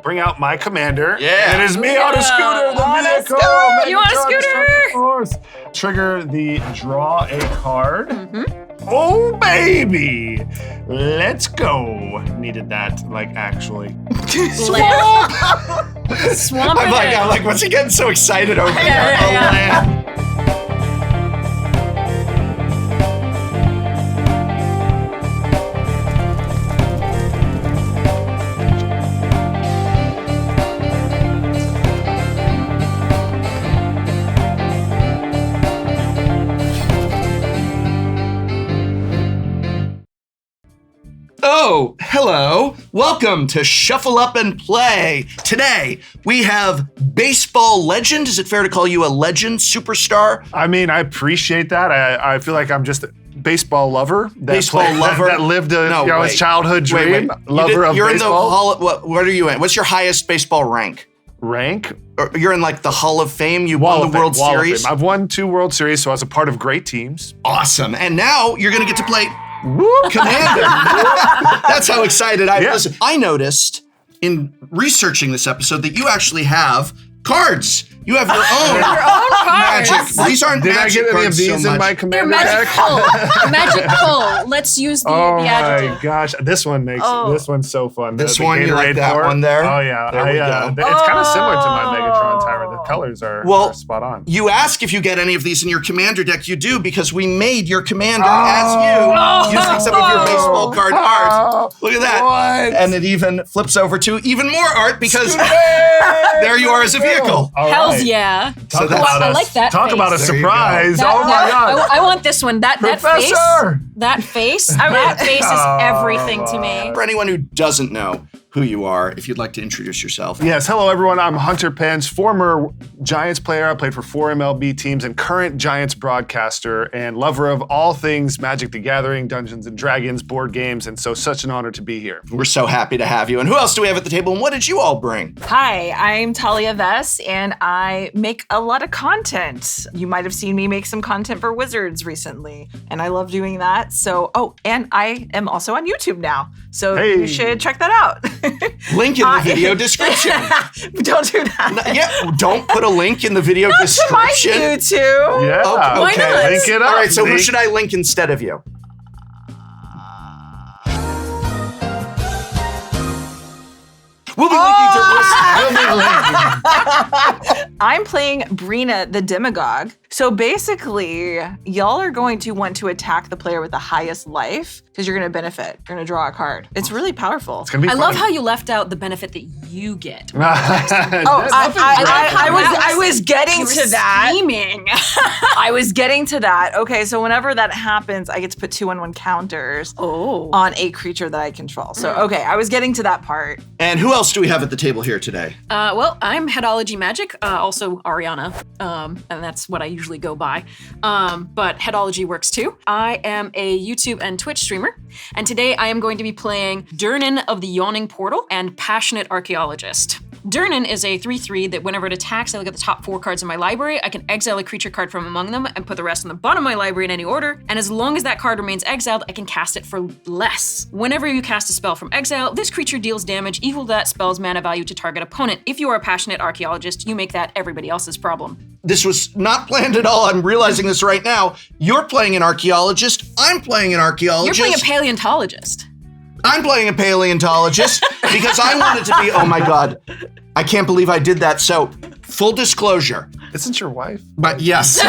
bring out my commander. Yeah. And it is me on a scooter, the vehicle. You want a scooter? Of course. Trigger the draw a card. Oh, baby. Let's go. Needed that, like, actually. Swamp. Swamp. I'm like, what's he getting so excited over here? Yeah. Oh, hello. Welcome to Shuffle Up and Play. Today, we have baseball legend. Is it fair to call you a legend, superstar? I mean, I appreciate that. I feel like I'm just a baseball lover. That lived his childhood dream. Wait. Lover of you're baseball. in the Hall. What are you in? What's your highest baseball rank? Rank? Or you're in like the Hall of Fame. You Wall won the World Series. I've won 2 World Series, so I was a part of great teams. Awesome. And now you're going to get to play Commander. That's how excited I am. Listen, I noticed in researching this episode that you actually have cards. You have your own cards. magic. These aren't Did magic I get any of cards these so in much. my They're commander deck? magical. Magical. Let's use the Oh my adjective. gosh, this one's so fun. This The one, you like Gatorade that pour. one there? Oh yeah, There we go. It's kind of similar to my Megatron Tyrant. The colors are spot on. You ask if you get any of these in your commander deck. You do, because we made your commander as you using some of your baseball card art. Look at that. What? And it even flips over to even more art because there you are as a vehicle. All Hells right. yeah. Talk that's- about I like that Talk face. about a There you surprise. That- Oh my that- god. I want this one. That face. Professor! That face. That face is everything to me. For anyone who doesn't know who you are, if you'd like to introduce yourself. Yes, hello everyone. I'm Hunter Pence, former Giants player. I played for 4 MLB teams and current Giants broadcaster and lover of all things Magic the Gathering, Dungeons and Dragons, board games, and so such an honor to be here. We're so happy to have you. And who else do we have at the table? And what did you all bring? Hi, I'm Talia Vess, and I make a lot of content. You might have seen me make some content for Wizards recently, and I love doing that. So, and I am also on YouTube now, so you should check that out. Link in the video description. Don't do that. Yeah, don't put a link in the video description. To my YouTube. Yeah, Why not? link it up. All right, so who Link. should I link instead of you? We'll be linking to I'm playing Brina the Demagogue. So basically, y'all are going to want to attack the player with the highest life because you're going to benefit. You're going to draw a card. It's really powerful. It's gonna be I funny. love how you left out the benefit that you get. I was getting to that. Scheming. I was getting to that. Okay, so whenever that happens, I get to put 2/1 counters on a creature that I control. So, okay, I was getting to that part. And who else do we have at the table here today? Well, I'm Headology Magic, also Ariana, and that's what I usually go by. But Headology works too. I am a YouTube and Twitch streamer, and today I am going to be playing Durnan of the Yawning Portal and Passionate Archaeologist. Durnan is a 3/3 that whenever it attacks, I look at the top 4 cards in my library. I can exile a creature card from among them and put the rest on the bottom of my library in any order. And as long as that card remains exiled, I can cast it for less. Whenever you cast a spell from exile, this creature deals damage equal to that spell's mana value to target opponent. If you are a Passionate Archaeologist, you make that everybody else's problem. This was not planned at all. I'm realizing this right now. You're playing an archaeologist. I'm playing an You're archaeologist. playing a paleontologist. I'm playing a paleontologist because I wanted to be, oh my God, I can't believe I did that. So, full disclosure. Isn't your wife? But yes.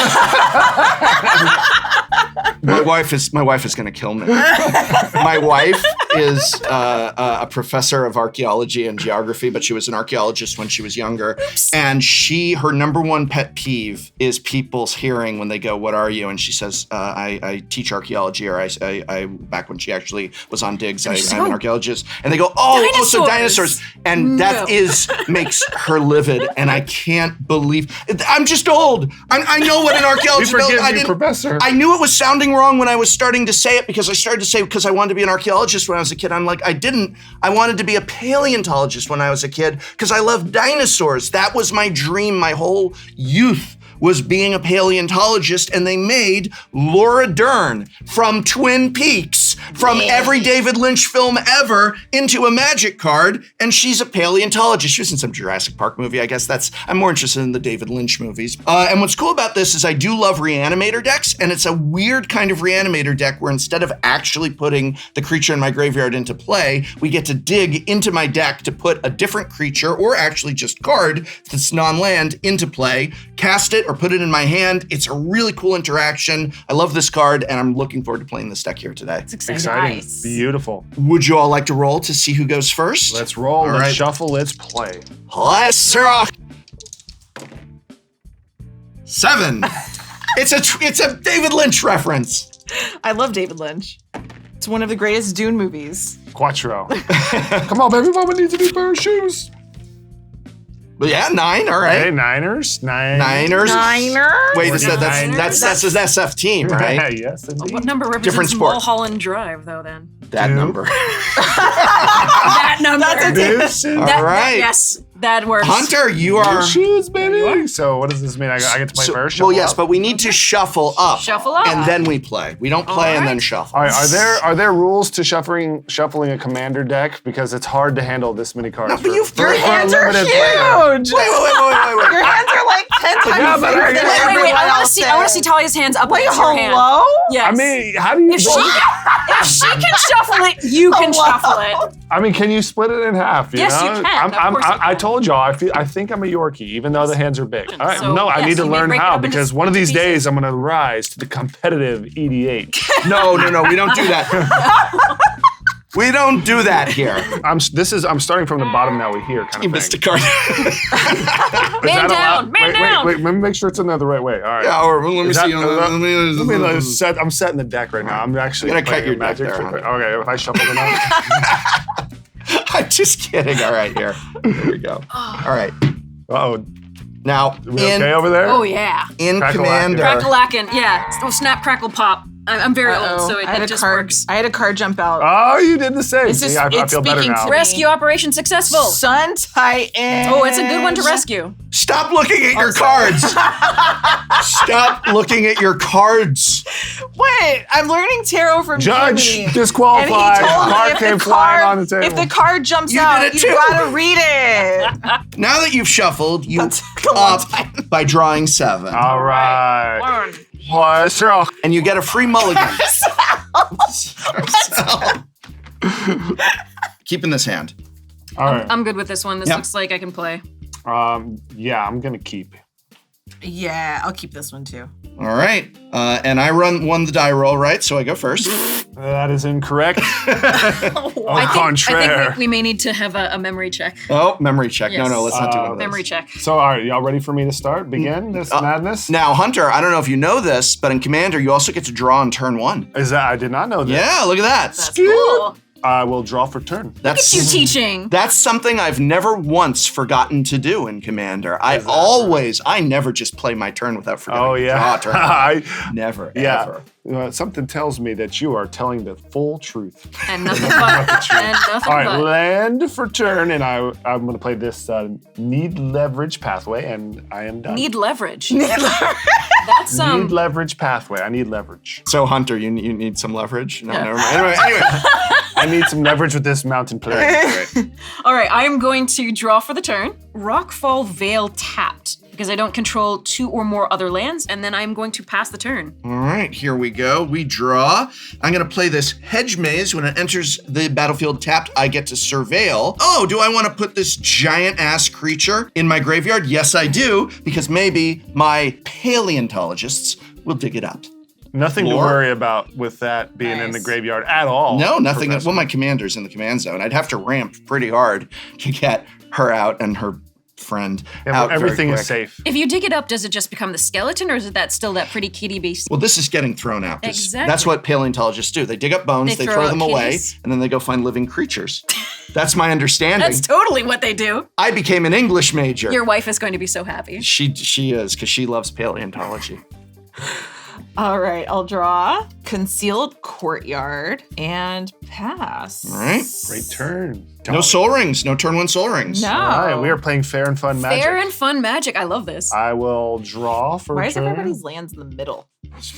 My wife is gonna kill me. My wife is a professor of archaeology and geography, but she was an archaeologist when she was younger. And her number one pet peeve is people's hearing when they go, "What are you?" And she says, "I teach archaeology," or I back when she actually was on digs, I'm an archaeologist. And they go, "Oh, so dinosaurs!" And that makes her livid, and I can't believe. I'm just old. I know what an archaeologist is. We forgive you, Professor. I knew it was sounding wrong when I was starting to say it because I started to say because I wanted to be an archaeologist when I was a kid. I'm like, I didn't. I wanted to be a paleontologist when I was a kid because I loved dinosaurs. That was my dream. My whole youth was being a paleontologist, and they made Laura Dern from Twin Peaks Vess from every David Lynch film ever into a magic card, and she's a paleontologist. She was in some Jurassic Park movie, I guess. I'm more interested in the David Lynch movies. And what's cool about this is I do love reanimator decks, and it's a weird kind of reanimator deck where instead of actually putting the creature in my graveyard into play, we get to dig into my deck to put a different creature or actually just card that's non-land into play, cast it or put it in my hand. It's a really cool interaction. I love this card, and I'm looking forward to playing this deck here today. It's exciting. Exciting. Beautiful. Would you all like to roll to see who goes first? Let's roll. All Let's right. shuffle. Let's play. Let's rock. 7. It's a David Lynch reference. I love David Lynch. It's one of the greatest Dune movies. Quattro. Come on, baby. Mama needs a new pair of shoes. But yeah, 9. All right. Hey, Niners. Niners. Wait, Niners? that's an SF team, right? Yes, indeed. What number Different represents sport. Mulholland Drive, though, then? That 2. number. That number. This is All right. Yes, that works. Hunter, you are. shoes, baby. So what does this mean? I get to play first? Well, Shuffle yes, up? but we need to shuffle up. Shuffle up. And then we play. We don't play and right. then shuffle. All right, are there rules to shuffling a commander deck? Because it's hard to handle this many cards. No, but your for a hands are limited huge. player. Wait. Your hands are like 10 times Yeah, but bigger I- than wait, Wait, everyone I want to else see. I want to see is. Talia's hands up Wait, against your hand. hello? Yes. I mean, how do you? if she can shuffle it, you can Hello? shuffle it. I mean, can you split it in half? Yes, know? you can. Of course you I can. told y'all. I think I'm a Yorkie, even though the hands are big. All right, So, no, I yes, need to you may learn break it how up into because one of these pieces. days I'm going to rise to the competitive EDH. No, we don't do that. We don't do that here. I'm starting from the bottom now. We hear kind You of missed a thing. card. Man down, man down. Wait, let me make sure it's in there the right way. All right. Yeah, or let me Is that- see. I'm setting the deck right now. I'm actually I'm gonna cut playing your a deck magic. there, Okay, if I shuffle it out. I'm just kidding. All right, here we go. All right. Oh, Now, we okay over there? Oh yeah. in Crackle-lackin'. Commander. Crackle-lackin', yeah. Oh, snap, crackle, pop. I'm very old, Uh-oh. so I had it a just card. works. I had a card jump out. Oh, you did the same. It's just- See, I it's feel better speaking now. to me. Rescue operation successful. Sun Titan. Oh, it's a good one to rescue. Stop looking at your cards. Stop looking at your cards. Wait, I'm learning tarot from Judge Jimmy. And he disqualified. told me Card if came the flying card, on the table. if the card jumps You out, did it you too. gotta read it. Now that you've shuffled, you That took a long up time. by drawing 7. All right. One. What's wrong? And you get a free mulligan. Keep in this hand. All right. I'm good with this one. This Yep. looks like I can play. Yeah, I'm gonna keep. Yeah, I'll keep this one too. All right. And I won the die roll, right? So I go first. That is incorrect. I contraire. think we may need to have a memory check. Oh, memory check. Yes. No, let's not do one of those. Memory check. So, all right, y'all ready for me to start? Begin this madness? Now, Hunter, I don't know if you know this, but in Commander, you also get to draw on turn 1. Is that I did not know that. Yeah, look at that. That's cool. I will draw for turn. That's You teaching. That's something I've never once forgotten to do in Commander. I never just play my turn without forgetting Oh to yeah. draw a turn. Never, Yeah. ever. Something tells me that you are telling the full truth. And nothing but. And nothing All right, but. land for turn, and I'm going to play this need leverage pathway, and I am done. Need leverage. That's Need leverage pathway. I need leverage. So, Hunter, you need some leverage? No, Yeah. never mind. Anyway. I need some leverage with this mountain player. Great. All right, I am going to draw for the turn. Rockfall Vale tapped because I don't control 2 or more other lands, and then I'm going to pass the turn. All right, here we go. We draw. I'm going to play this hedge maze. When it enters the battlefield tapped, I get to surveil. Oh, do I want to put this giant-ass creature in my graveyard? Yes, I do, because maybe my paleontologists will dig it up. Nothing to More? worry about with that being in the Nice. graveyard at all. No, nothing. Professor. Well, my commander's in the command zone. I'd have to ramp pretty hard to get her out and her friend Yeah, out but everything very is quick. safe. If you dig it up, does it just become the skeleton, or is it that still that pretty kitty beast? Well, this is getting thrown out. 'Cause Exactly. That's what paleontologists do. They dig up bones, They they throw throw out them away, kitties. and then they go find living creatures. That's my understanding. That's totally what they do. I became an English major. Your wife is going to be so happy. She is, because she loves paleontology. All right, I'll draw Concealed Courtyard and pass. All right. Great turn. No soul rings. No turn 1 soul rings. No. All right, we are playing fair and fun magic. Fair and fun magic. I love this. I will draw for Why is turn. everybody's lands in the middle?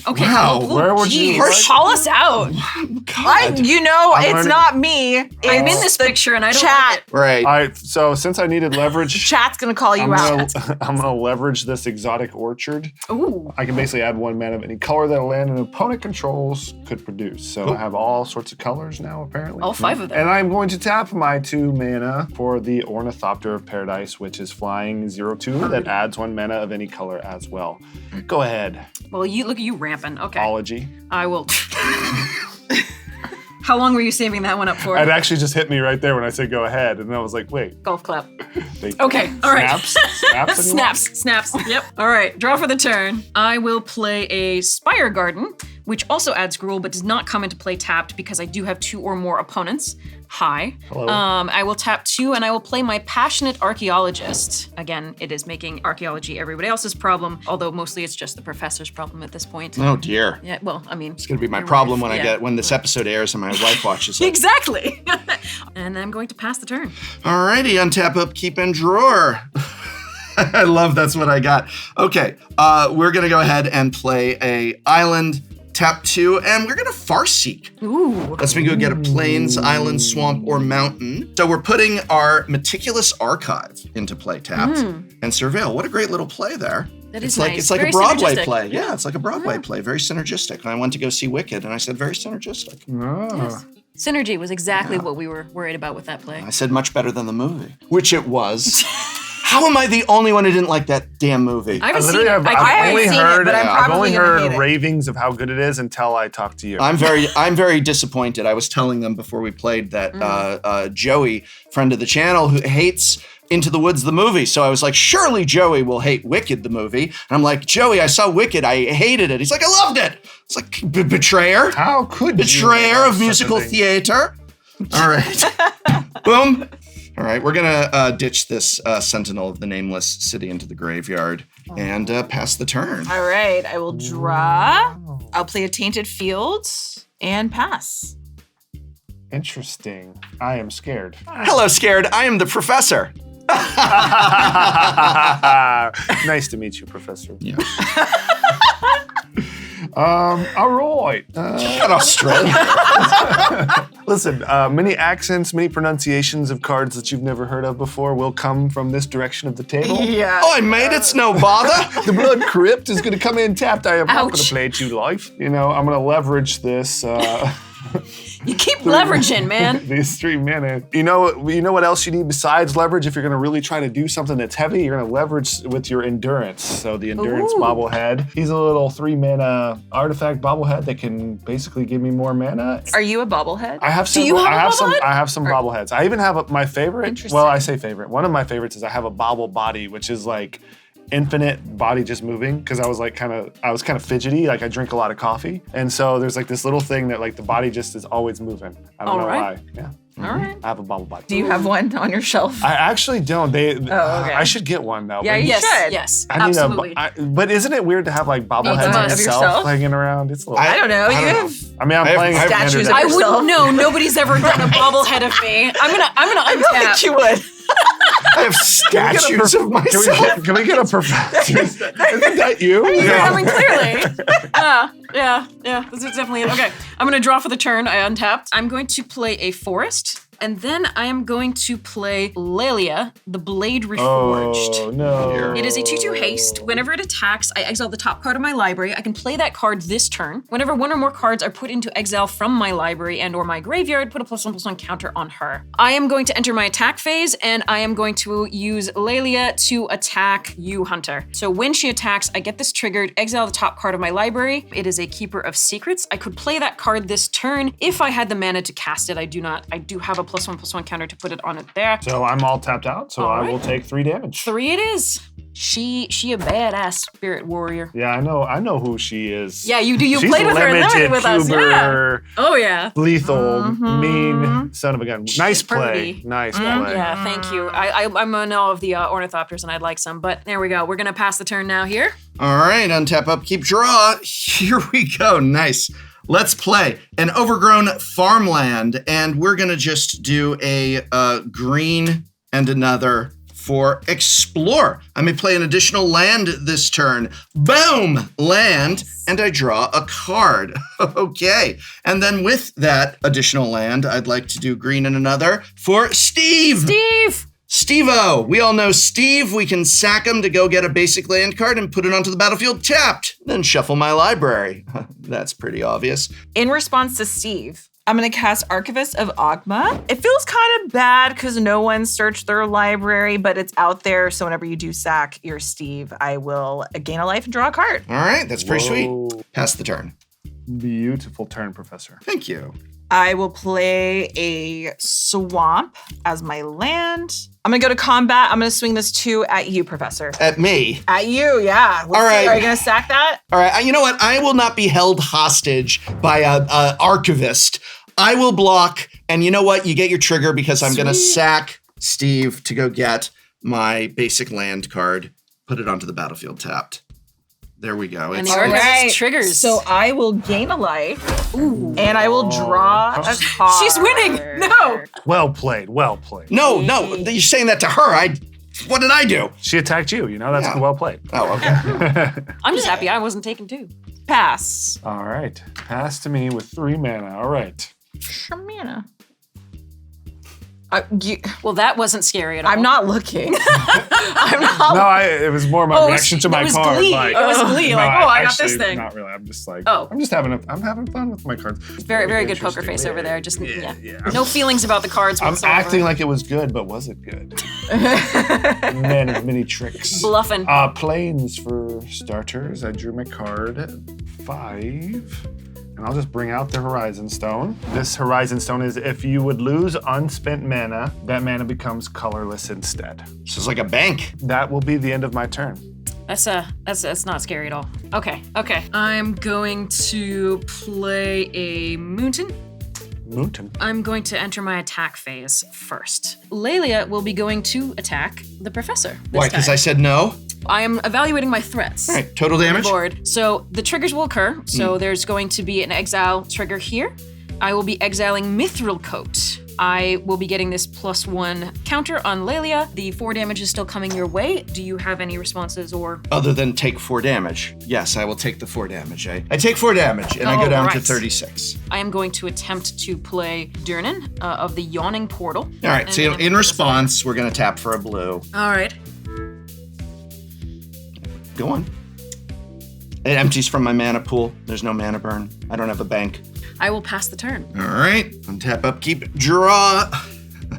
Okay. Wow, oh, where would you geez. like- Call us out. God. It's learning. not me. I'm in It's this the picture and I don't chat. like it. Right. All right, so since I needed leverage, Chat's gonna call you out. I'm gonna leverage this exotic orchard. Ooh. I can basically add 1 mana of any color that a land an opponent controls could produce. So I have all sorts of colors now, apparently. All 5 of them. And I'm going to tap my 2 mana for the Ornithopter of Paradise, which is flying 0/2 that adds 1 mana of any color as well. Go ahead, Well, look at you ramping. Okay. Ology. I will. How long were you saving that one up for? It actually just hit me right there when I said go ahead, and I was like, wait. Golf clap. They- Okay, all right. Snaps? Snaps. Yep. All right, draw for the turn. I will play a Spire Garden, which also adds Gruul, but does not come into play tapped because I do have 2 or more opponents. Hi. Hello. I will tap 2 and I will play my Passionate Archaeologist. Again, it is making archaeology everybody else's problem, although mostly it's just the professor's problem at this point. Oh dear. Yeah, well, I mean. It's gonna be my problem when this episode airs and my wife watches it. Exactly. And I'm going to pass the turn. Alrighty, untap, upkeep, and drawer. I love that's what I got. Okay, we're gonna go ahead and play a island, tap 2, and we're gonna Farseek. Ooh. Let's go get a plains, island, swamp, or mountain. So we're putting our Meticulous Archive into play tapped. And Surveil, what a great little play there. That It's is like nice. it's like Very a Broadway synergistic. play. Yeah, it's like a Broadway play. Very synergistic. And I went to go see Wicked, and I said very synergistic. Ah. Synergy was exactly what we were worried about with that play. I said much better than the movie, which it was. How am I the only one who didn't like that damn movie? I haven't seen literally it. have, I I've only haven't seen it, heard, but I'm I've probably only gonna hate heard it. ravings of how good it is until I talked to you. I'm very disappointed. I was telling them before we played that Joey, friend of the channel, who hates Into the Woods the movie. So I was like, surely Joey will hate Wicked the movie. And I'm like, Joey, I saw Wicked. I hated it. He's like, I loved it. It's like betrayer, How could betrayer you of such a musical thing? theater. All right, boom. All right, we're gonna ditch this Sentinel of the Nameless City into the graveyard and pass the turn. All right, I will draw. I'll play a Tainted Fields and pass. Interesting. I am scared. Hello, scared. I am the professor. Nice to meet you, Professor. Yeah. All right. Got Australia. Listen, many accents, many pronunciations of cards that you've never heard of before will come from this direction of the table. Yeah. Oh, mate, it's no bother. The Blood Crypt is going to come in tapped. I am not going Ouch. to play it too live. You know, I'm going to leverage this. You keep leveraging, man. These 3 mana. You know what else you need besides leverage? If you're gonna really try to do something that's heavy, you're gonna leverage with your endurance. So the endurance Ooh. bobblehead. He's a little 3 mana artifact bobblehead that can basically give me more mana. Are you a bobblehead? I have Do you several- have a I have some. bobblehead? I have some bobbleheads. I even have my favorite. Interesting. Well, I say favorite. One of my favorites is I have a bobble body, which is like infinite body just moving because I was kind of fidgety, like I drink a lot of coffee, and so there's like this little thing that like the body just is always moving. I don't know Alright. why. Yeah, All right. I have a bobble body. Do you have one on your shelf? I actually don't. They. okay. I should get one though. Yeah, but you Yes, should. yes, I need absolutely. but isn't it weird to have like bobbleheads Of of yourself yourself? hanging around? It's a little. I don't know. You I don't have. I mean, I'm I have- playing I have statues of I yourself. wouldn't know. Nobody's ever done a bobblehead of me. I'm gonna I don't think untap. you would. I have statues of myself. Can we get a professor? Isn't that you? I mean, clearly. Yeah. This is definitely it. Okay, I'm gonna draw for the turn. I untapped. I'm going to play a forest, and then I am going to play Taalia, the Blade Reforged. Oh no! It is a 2/2 haste. Whenever it attacks, I exile the top card of my library. I can play that card this turn. Whenever 1 or more cards are put into exile from my library and or my graveyard, put a +1/+1 counter on her. I am going to enter my attack phase, and I am going to use Taalia to attack you, Hunter. So when she attacks, I get this triggered, exile the top card of my library. It is a Keeper of Secrets. I could play that card this turn if I had the mana to cast it. I do not. I do have a +1/+1 counter to put it on it there. So I'm all tapped out. So All I right. will take 3 damage. 3 it is. She a badass spirit warrior. Yeah, I know who she is. Yeah, you do. You She's played with her and limited limited with us. Yeah. Cuber, Oh yeah. lethal, mean son of a gun. Nice play. pretty. Nice play. Yeah, thank you. I'm in awe of the ornithopters, and I'd like some. But there we go. We're gonna pass the turn now here. All right, untap, upkeep, draw. Here we go. Nice. Let's play an overgrown farmland, and we're gonna just do a green and another for explore. I may play an additional land this turn. Boom! Land, and I draw a card. Okay. And then with that additional land, I'd like to do green and another for Steve. Steve-O. We all know Steve. We can sack him to go get a basic land card and put it onto the battlefield tapped. Then shuffle my library. That's pretty obvious. In response to Steve, I'm going to cast Archivist of Ogma. It feels kind of bad because no one searched their library, but it's out there. So whenever you do sack your Steve, I will gain a life and draw a card. All right, that's pretty sweet. Pass the turn. Beautiful turn, Professor. Thank you. I will play a Swamp as my land. I'm going to go to combat. I'm going to swing this 2 at you, Professor. At me. At you, yeah. All right. Are you going to sack that? All right, you know what? I will not be held hostage by a archivist. I will block, and you know what? You get your trigger because I'm going to sack Steve to go get my basic land card, put it onto the battlefield tapped. There we go. And It's the All archivist right. triggers. So I will gain a life, and I will draw a card. She's winning. No. Well played. Well played. No, you're saying that to her. What did I do? She attacked you. You know, that's Yeah. well played. Oh, okay. I'm just happy I wasn't taken too. Pass. All right. Pass to me with 3 mana. All right. Shamana. Well, that wasn't scary at all. I'm not looking. I'm not. No, it was more my reaction to my it was card. Glee. Like, It was glee. no, Like, I got this actually, thing. Not really. I'm just like, Oh. I'm having fun with my cards. Very, very good poker face over there. Just Yeah. no feelings about the cards I'm whatsoever. acting like it was good, but was it good? Man of many tricks. Bluffing. Planes for starters. I drew my card 5. And I'll just bring out the Horizon Stone. This Horizon Stone is if you would lose unspent mana, that mana becomes colorless instead. This is like a bank. That will be the end of my turn. That's not scary at all. Okay. I'm going to play a Mountain. Mountain. I'm going to enter my attack phase first. Lelia will be going to attack the professor. Why? Because I said no? I am evaluating my threats. All right, total damage? Board. So the triggers will occur. So there's going to be an exile trigger here. I will be exiling Mithril Coat. I will be getting this +1 counter on Lelia. The 4 damage is still coming your way. Do you have any responses or? Other than take 4 damage. Yes, I will take the 4 damage. I take 4 damage, and I go down to right. 36. I am going to attempt to play Durnan of the Yawning Portal. All right, And so then in response, we're going to tap for a blue. All right. Go on. It empties from my mana pool. There's no mana burn. I don't have a bank. I will pass the turn. All right. Untap, upkeep, draw.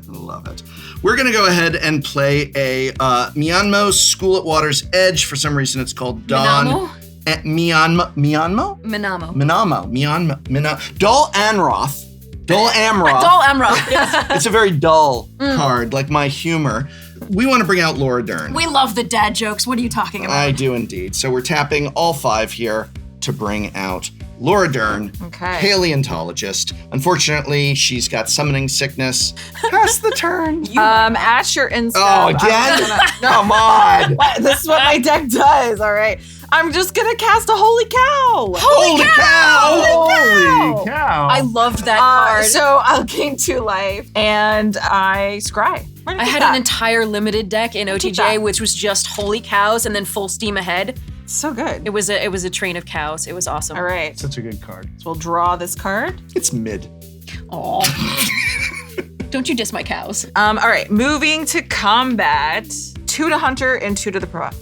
Love it. We're going to go ahead and play a Myanmo School at Water's Edge. For some reason, it's called Dawn. Minamo? Myanmo? Minamo. Minamo. Dull Anroth. Dull Amroth. Doll Amroth. Yes. It's a very dull card, like my humor. We want to bring out Laura Dern. We love the dad jokes. What are you talking about? I do indeed. So we're tapping all 5 here to bring out Laura Dern, Okay. paleontologist. Unfortunately, she's got summoning sickness. Pass the turn. At your instep. Oh, again? Come on. This is what my deck does. All right. I'm just gonna cast a Holy Cow. Holy cow! Holy cow. I loved that card. So I'll gain 2 life, and I scry. I had an entire limited deck in keep OTJ, that. which was just holy cows and then full steam ahead. So good. It was a train of cows. It was awesome. All right. Such a good card. So we'll draw this card. It's mid. Aw. Don't you diss my cows. All right. Moving to combat. 2 to Hunter and 2 to the Prof.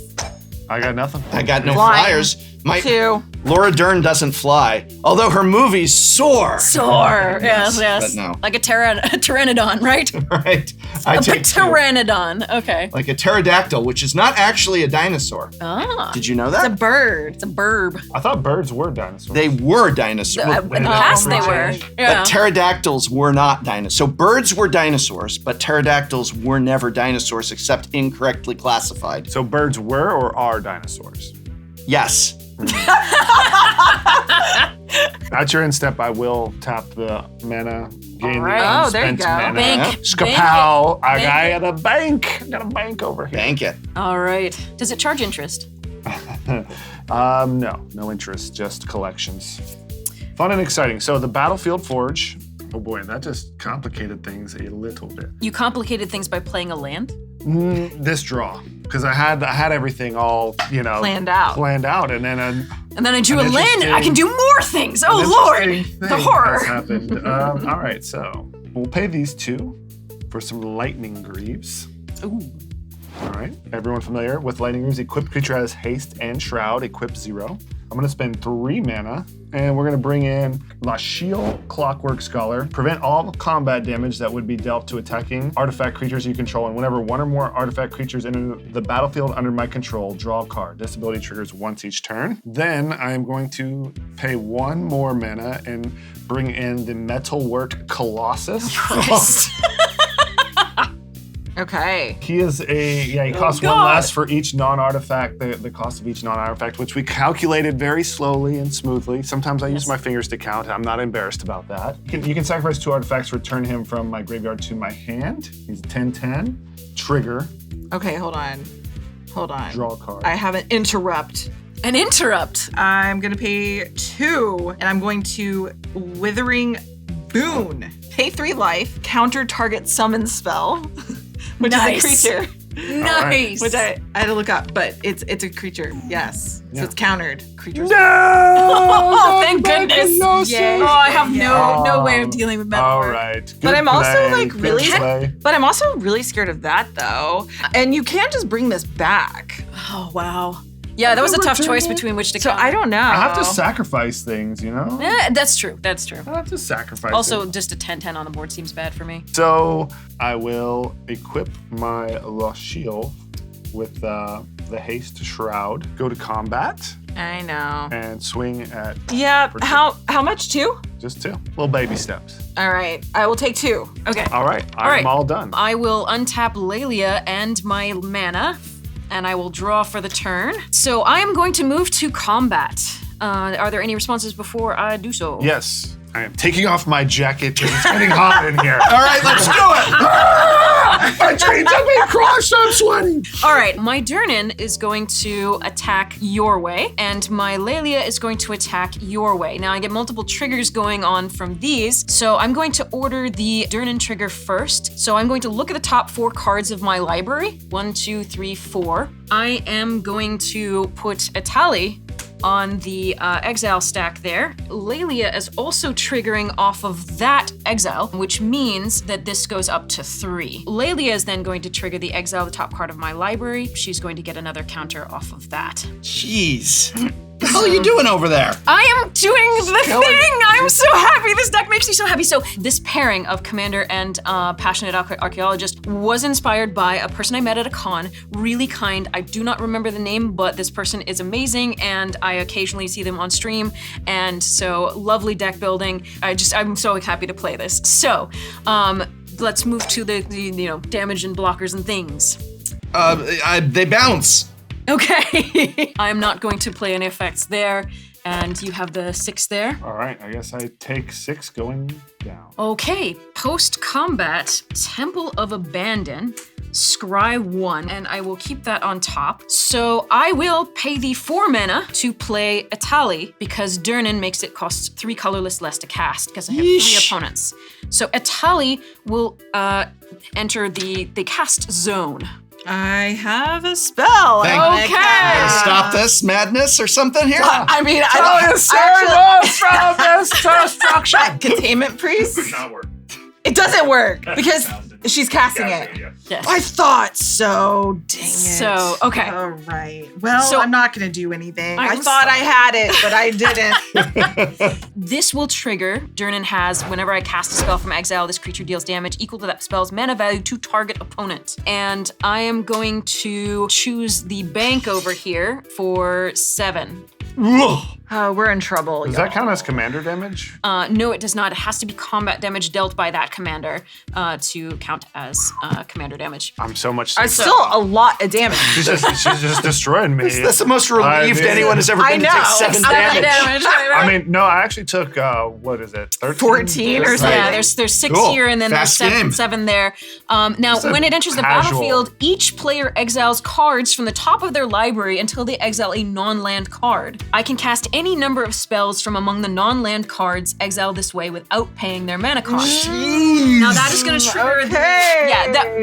I got nothing. I got no Flying. flyers. 2. Laura Dern doesn't fly, although her movies soar. Soar. Yes. But no. Like a pteranodon, right? Right? I A take 2. pteranodon. Okay. Like a pterodactyl, which is not actually a dinosaur. Ah. Did you know It's a that? bird. It's a burb. I thought birds were dinosaurs. They were dinosaurs. In the past they were. Yeah. But pterodactyls were not dinosaurs. So birds were dinosaurs, but pterodactyls were never dinosaurs except incorrectly classified. So birds were or are dinosaurs? Yes. At your instep, I will tap the mana, gain All right. the Oh, there you unspent go. mana. Bank. Skapow! I Bank got a bank. I got a bank over here. Bank it. All right. Does it charge interest? No interest, just collections. Fun and exciting. So the Battlefield Forge Oh boy, that just complicated things a little bit. You complicated things by playing a land? This draw, because I had everything all, Planned out. and then And then I drew a land. interesting- I can do more things. Oh, Lord. interesting The thing horror. has happened. All right, so we'll pay these 2 for some lightning greaves. Ooh. All right, everyone familiar with lightning greaves? Equipped creature has haste and shroud, equip 0. I'm gonna spend 3 mana, and we're gonna bring in Lashiel Clockwork Scholar. Prevent all combat damage that would be dealt to attacking artifact creatures you control, and whenever 1 or more artifact creatures enter the battlefield under my control, draw a card. This ability triggers once each turn. Then I'm going to pay 1 more mana and bring in the Metalwork Colossus. Okay. He is he costs 1 less for each non-artifact, the cost of each non-artifact, which we calculated very slowly and smoothly. Sometimes I use my fingers to count. I'm not embarrassed about that. You can sacrifice 2 artifacts, return him from my graveyard to my hand. He's 10/10. Trigger, Okay, hold on. draw a card. I have an interrupt. An interrupt. I'm gonna pay 2, and I'm going to Withering Boon. Pay 3 life, counter target summon spell, which Nice. is a creature. Nice. Which I had to look up, but it's a creature. Yes, Yeah. so it's countered. Creatures. Oh, thank goodness. Yay. Oh, I have Yeah. no way of dealing with metal. All right. But I'm also Good really, play. but I'm also really scared of that though. And you can't just bring this back. Oh, wow. Yeah, that was a tough choice between which to So counter. I don't know. I have to sacrifice things, That's true. That's true. I have to sacrifice Also, it. just a 10/10 on the board seems bad for me. So I will equip my Lashiel with the haste shroud, go to combat, I know. and swing at Yeah. For two. How much? 2? just 2 little baby steps. All right. I will take 2. Okay. All right, I'm right. all done. I will untap Lelia and my mana, and I will draw for the turn. So I am going to move to combat. Are there any responses before I do so? Yes, I am taking off my jacket. It's getting hot in here. All right, let's do it. My jeans are being crushed. I'm sweating. All right, my Durnan is going to attack your way, and my Lelia is going to attack your way. Now I get multiple triggers going on from these, so I'm going to order the Durnan trigger first. So I'm going to look at the top 4 cards of my library. 1, 2, 3, 4. I am going to put a Tally on the exile stack there. Lelia is also triggering off of that exile, which means that this goes up to 3. Lelia is then going to trigger the exile, the top card of my library. She's going to get another counter off of that. Jeez. What the hell are you doing over there? I am doing the thing! I'm so happy! This deck makes me so happy. So this pairing of Commander and Passionate Archaeologist was inspired by a person I met at a con, really kind. I do not remember the name, but this person is amazing, and I occasionally see them on stream, and so lovely deck building. I'm so happy to play this. So, let's move to the damage and blockers and things. They bounce. Okay. I'm not going to play any effects there, and you have the 6 there. All right, I guess I take 6 going down. Okay, post-combat, Temple of Abandon, Scry 1, and I will keep that on top. So I will pay the 4 mana to play a Tally, because Durnan makes it cost 3 colorless less to cast, because I have 3 opponents. So a Tally will enter the cast zone. I have a spell. Thank- I'm gonna Okay. cast. Stop this madness or something here? I mean, From this destruction. Containment Priest? Not work. It doesn't work because she's casting it. Yes. I thought so. Dang it. So, okay. All right. Well, So- I'm not going to do anything. I I'm thought I had it, but I didn't. This will trigger. Durnan has, whenever I cast a spell from exile, this creature deals damage equal to that spell's mana value to target opponent. And I am going to choose the bank over here for 7. Oh, we're in trouble. Does that count as commander damage? No, it does not. It has to be combat damage dealt by that commander to count as commander damage. I'm so much. It's still a lot of damage. She's just destroying me. That's the most relieved I mean- anyone has ever I been to take know. 7 Seven damage. I mean, no, I actually took what is it? 13? 14 or Right. something. Yeah, there's 6 Cool. here, and then Fast there's game. 7 there. Now, It's a when it enters the casual- battlefield, each player exiles cards from the top of their library until they exile a non-land card. I can cast any number of spells from among the non-land cards exiled this way without paying their mana cost. Now that is going to trigger.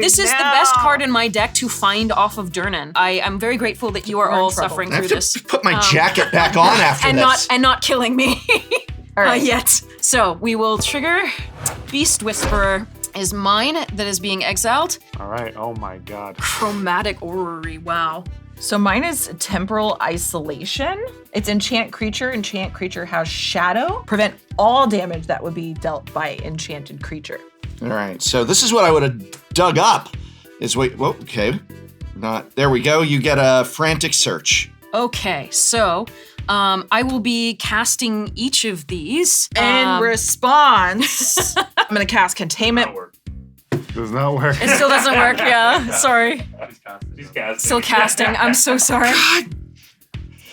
This is the best card in my deck to find off of Durnan. I am very grateful that you are all suffering through this. I have to put my jacket back on after this. And not killing me yet. So we will trigger Beast Whisperer. Is mine that is being exiled. All right. Oh my God. Chromatic Orrery. Wow. So mine is Temporal Isolation. It's enchant creature. Enchant creature has shadow. Prevent all damage that would be dealt by enchanted creature. All right. So this is what I would have dug up. There we go. You get a frantic search. Okay. So I will be casting each of these. In response, I'm going to cast Containment. Does not work. It still doesn't work, yeah. Sorry. She's casting. Still casting. I'm so sorry.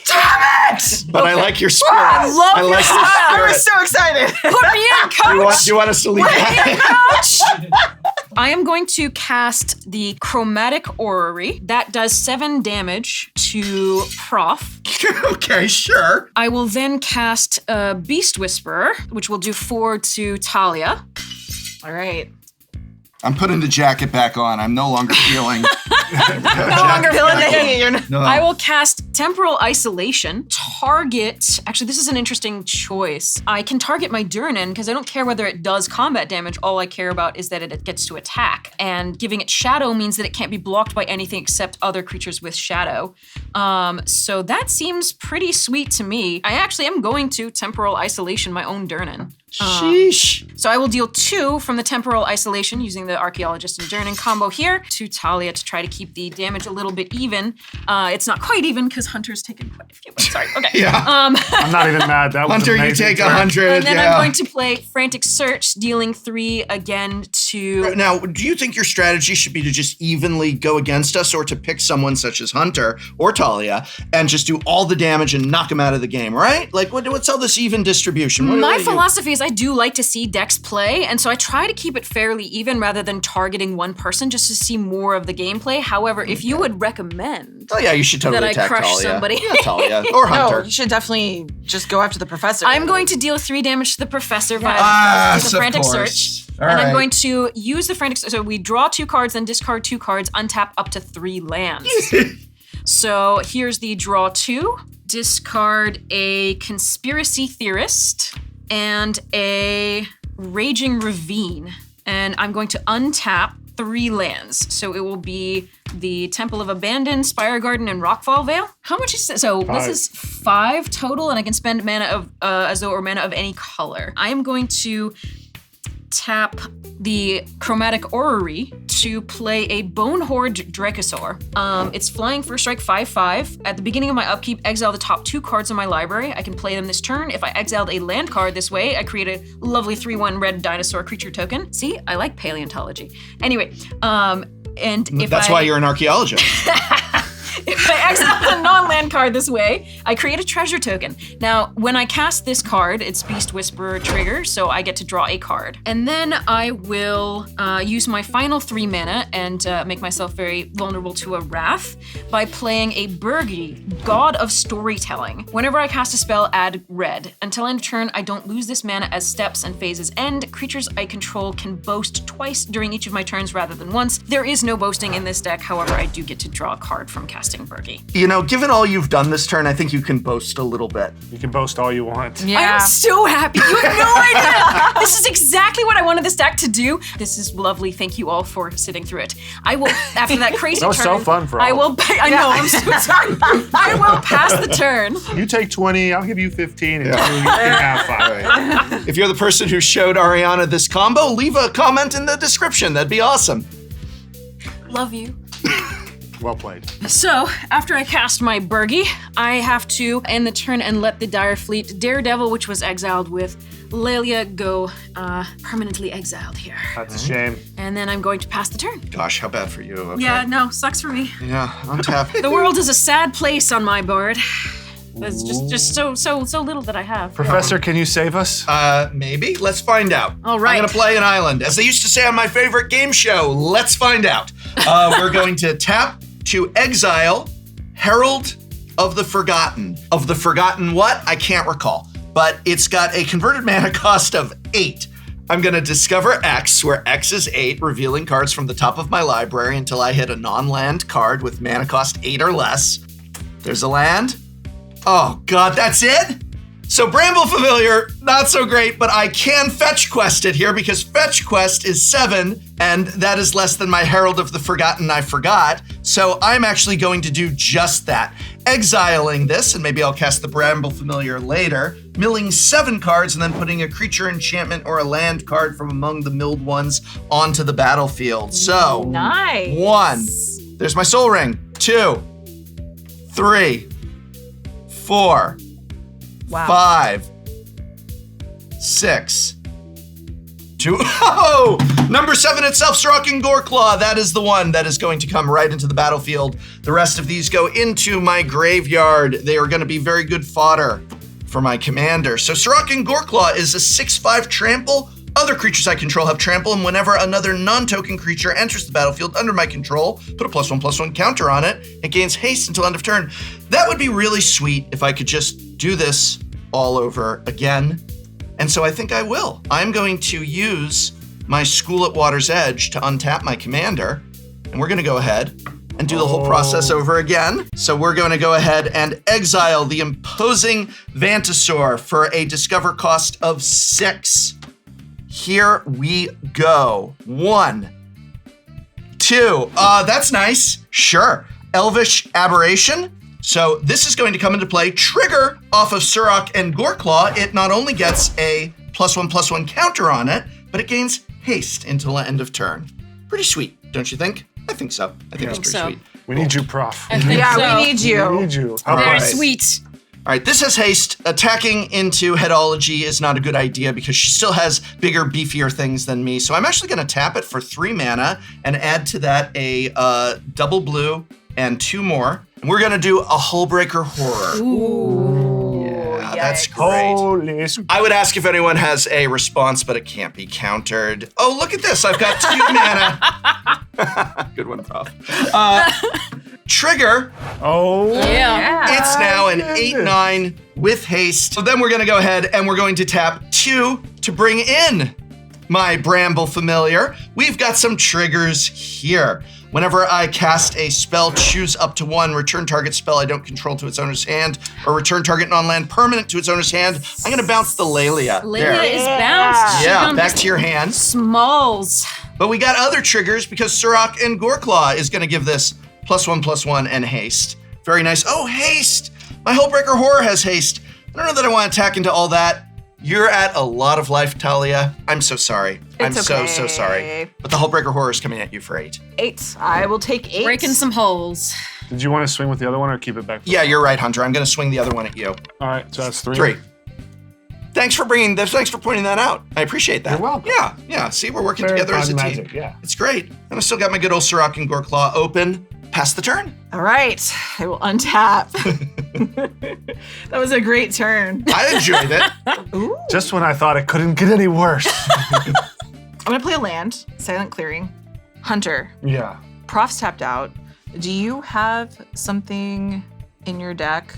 Damn it! But I like your spirit. I love your your spirit. I spirit. was so excited. Put me in, coach! Do you want us to leave that? I am going to cast the Chromatic Orrery. That does 7 damage to Prof. Okay, sure. I will then cast Beast Whisperer, which will do 4 to Talia. All right. I'm putting the jacket back on. I'm no longer feeling. No longer feeling the heat. No. I will cast Temporal Isolation. Target. Actually, this is an interesting choice. I can target my Durnan because I don't care whether it does combat damage. All I care about is that it gets to attack. And giving it Shadow means that it can't be blocked by anything except other creatures with Shadow. So that seems pretty sweet to me. I actually am going to Temporal Isolation my own Durnan. Sheesh. So I will deal 2 from the Temporal Isolation using the Archaeologist and Durnan combo here to Talia to try to keep the damage a little bit even. It's not quite even because Hunter's taken quite a few. Sorry. Okay. Yeah. I'm not even mad. That was Hunter, you amazing take turn. 100. And then yeah. I'm going to play Frantic Search, dealing 3 again to... Now, do you think your strategy should be to just evenly go against us, or to pick someone such as Hunter or Talia and just do all the damage and knock them out of the game, right? Like, what's all this even distribution? My philosophy is I do like to see decks play, and so I try to keep it fairly even rather than targeting one person just to see more of the gameplay. However, if you would recommend Oh yeah, you should totally that I attack crush Talia. somebody. Yeah, Talia or Hunter. No, you should definitely just go after the professor. I'm going to deal 3 damage to the Professor via the Frantic Search. All and right. I'm going to use the Frantic Search. So we draw 2 cards, then discard 2 cards, untap up to 3 lands. So here's the draw 2. Discard a Conspiracy Theorist and a Raging Ravine. And I'm going to untap 3 lands. So it will be the Temple of Abandon, Spire Garden, and Rockfall Vale. How much is this? So 5. This is 5 total, and I can spend mana of as though or mana of any color. I am going to tap the Chromatic Orrery to play a Bonehorde Dracosaur. It's flying first strike 5/5. At the beginning of my upkeep, exile the top 2 cards in my library. I can play them this turn. If I exiled a land card this way, I create a lovely 3/1 red dinosaur creature token. See, I like paleontology. Anyway, and if That's why you're an archaeologist. If I exile a non-land card this way, I create a treasure token. Now, when I cast this card, it's Beast Whisperer trigger, so I get to draw a card. And then I will use my final 3 mana and make myself very vulnerable to a Wrath by playing a Burgi, God of Storytelling. Whenever I cast a spell, add red. Until end of turn, I don't lose this mana as steps and phases end. Creatures I control can boast twice during each of my turns rather than once. There is no boasting in this deck, however, I do get to draw a card from casting Burgi. You know, given all you've done this turn, I think you can boast a little bit. You can boast all you want. I am so happy. You have no idea. This is exactly what I wanted this deck to do. This is lovely. Thank you all for sitting through it. I will, after that crazy That was turn, so fun for all I of will. I know. I'm so sorry. I will pass the turn. You take 20, I'll give you 15, and you can have 5. If you're the person who showed Ariana this combo, leave a comment in the description. That'd be awesome. Love you. Well played. So, after I cast my Burgi, I have to end the turn and let the Dire Fleet Daredevil, which was exiled with Lelia, go permanently exiled here. That's a shame. And then I'm going to pass the turn. Gosh, how bad for you. Okay. Yeah, no, sucks for me. Yeah, untap. The world is a sad place on my board. There's just so little that I have. Professor, can you save us? Maybe. Let's find out. All right. I'm gonna play an island. As they used to say on my favorite game show, let's find out. We're going to tap to exile Herald of the Forgotten. Of the Forgotten what? I can't recall. But it's got a converted mana cost of 8. I'm going to discover X, where X is 8, revealing cards from the top of my library until I hit a non-land card with mana cost 8 or less. There's a land. Oh, God, that's it? So Bramble Familiar, not so great, but I can Fetch Quest it here because Fetch Quest is 7, and that is less than my Herald of the Forgotten I forgot. So I'm actually going to do just that. Exiling this, and maybe I'll cast the Bramble Familiar later, milling 7 cards and then putting a creature enchantment or a land card from among the milled ones onto the battlefield. So, Nice. 1, there's my Soul Ring, 2, 3, 4, Wow. 5, 6, 2. Oh! Number 7 itself, Sirk and Goreclaw. That is the one that is going to come right into the battlefield. The rest of these go into my graveyard. They are going to be very good fodder for my commander. So Sirk and Goreclaw is a 6/5 trample. Other creatures I control have trample, and whenever another non-token creature enters the battlefield under my control, put a +1/+1 counter on it. It gains haste until end of turn. That would be really sweet if I could just do this all over again. And so I think I will. I'm going to use my School at Water's Edge to untap my commander, and we're going to go ahead and do the whole process over again. So we're going to go ahead and exile the Imposing Vantasaur for a discover cost of 6. Here we go. 1, 2. That's nice. Sure. Elvish Aberration. So this is going to come into play. Trigger off of Sirk and Goreclaw. It not only gets a +1/+1 counter on it, but it gains haste until end of turn. Pretty sweet, don't you think? I think so. I think it's pretty sweet. We need you, Prof. I think Yeah, so. we need you. We need you. All Very right. sweet. All right, this has haste. Attacking into Headology is not a good idea because she still has bigger, beefier things than me. So I'm actually going to tap it for 3 mana and add to that a double blue and 2 more. And we're going to do a Hullbreaker Horror. Ooh. Yeah, that's great. Holy I would ask if anyone has a response, but it can't be countered. Oh, look at this. I've got 2 mana. Good one, Prof. Trigger. Oh. Yeah. It's now an goodness. 8/9 with haste. So then we're going to go ahead and we're going to tap 2 to bring in my Bramble Familiar. We've got some triggers here. Whenever I cast a spell, choose up to 1, return target spell I don't control to its owner's hand, or return target non-land permanent to its owner's hand. I'm going to bounce the Lalia. Lalia There. is bounced. She Yeah, comes back to your hand. Smalls. But we got other triggers because Sirk and Goreclaw is going to give this +1/+1 and haste. Very nice. Oh, haste! My Hullbreaker Horror has haste. I don't know that I want to attack into all that. You're at a lot of life, Talia. I'm so sorry. I'm It's so okay. sorry. But the Hullbreaker Horror is coming at you for 8. 8. I will take 8. Breaking some holes. Did you want to swing with the other one or keep it back? Yeah, you're right, Hunter. I'm going to swing the other one at you. All right, so that's 3. 3. Thanks for pointing that out. I appreciate that. You're welcome. Yeah. See, we're working Very together as a fun team. magic, yeah. It's great. And I still got my good old Sirk and Goreclaw open. Pass the turn. All right. I will untap. That was a great turn. I enjoyed it. Ooh. Just when I thought it couldn't get any worse. I'm going to play a land, Silent Clearing. Hunter, Yeah. Prof's tapped out. Do you have something in your deck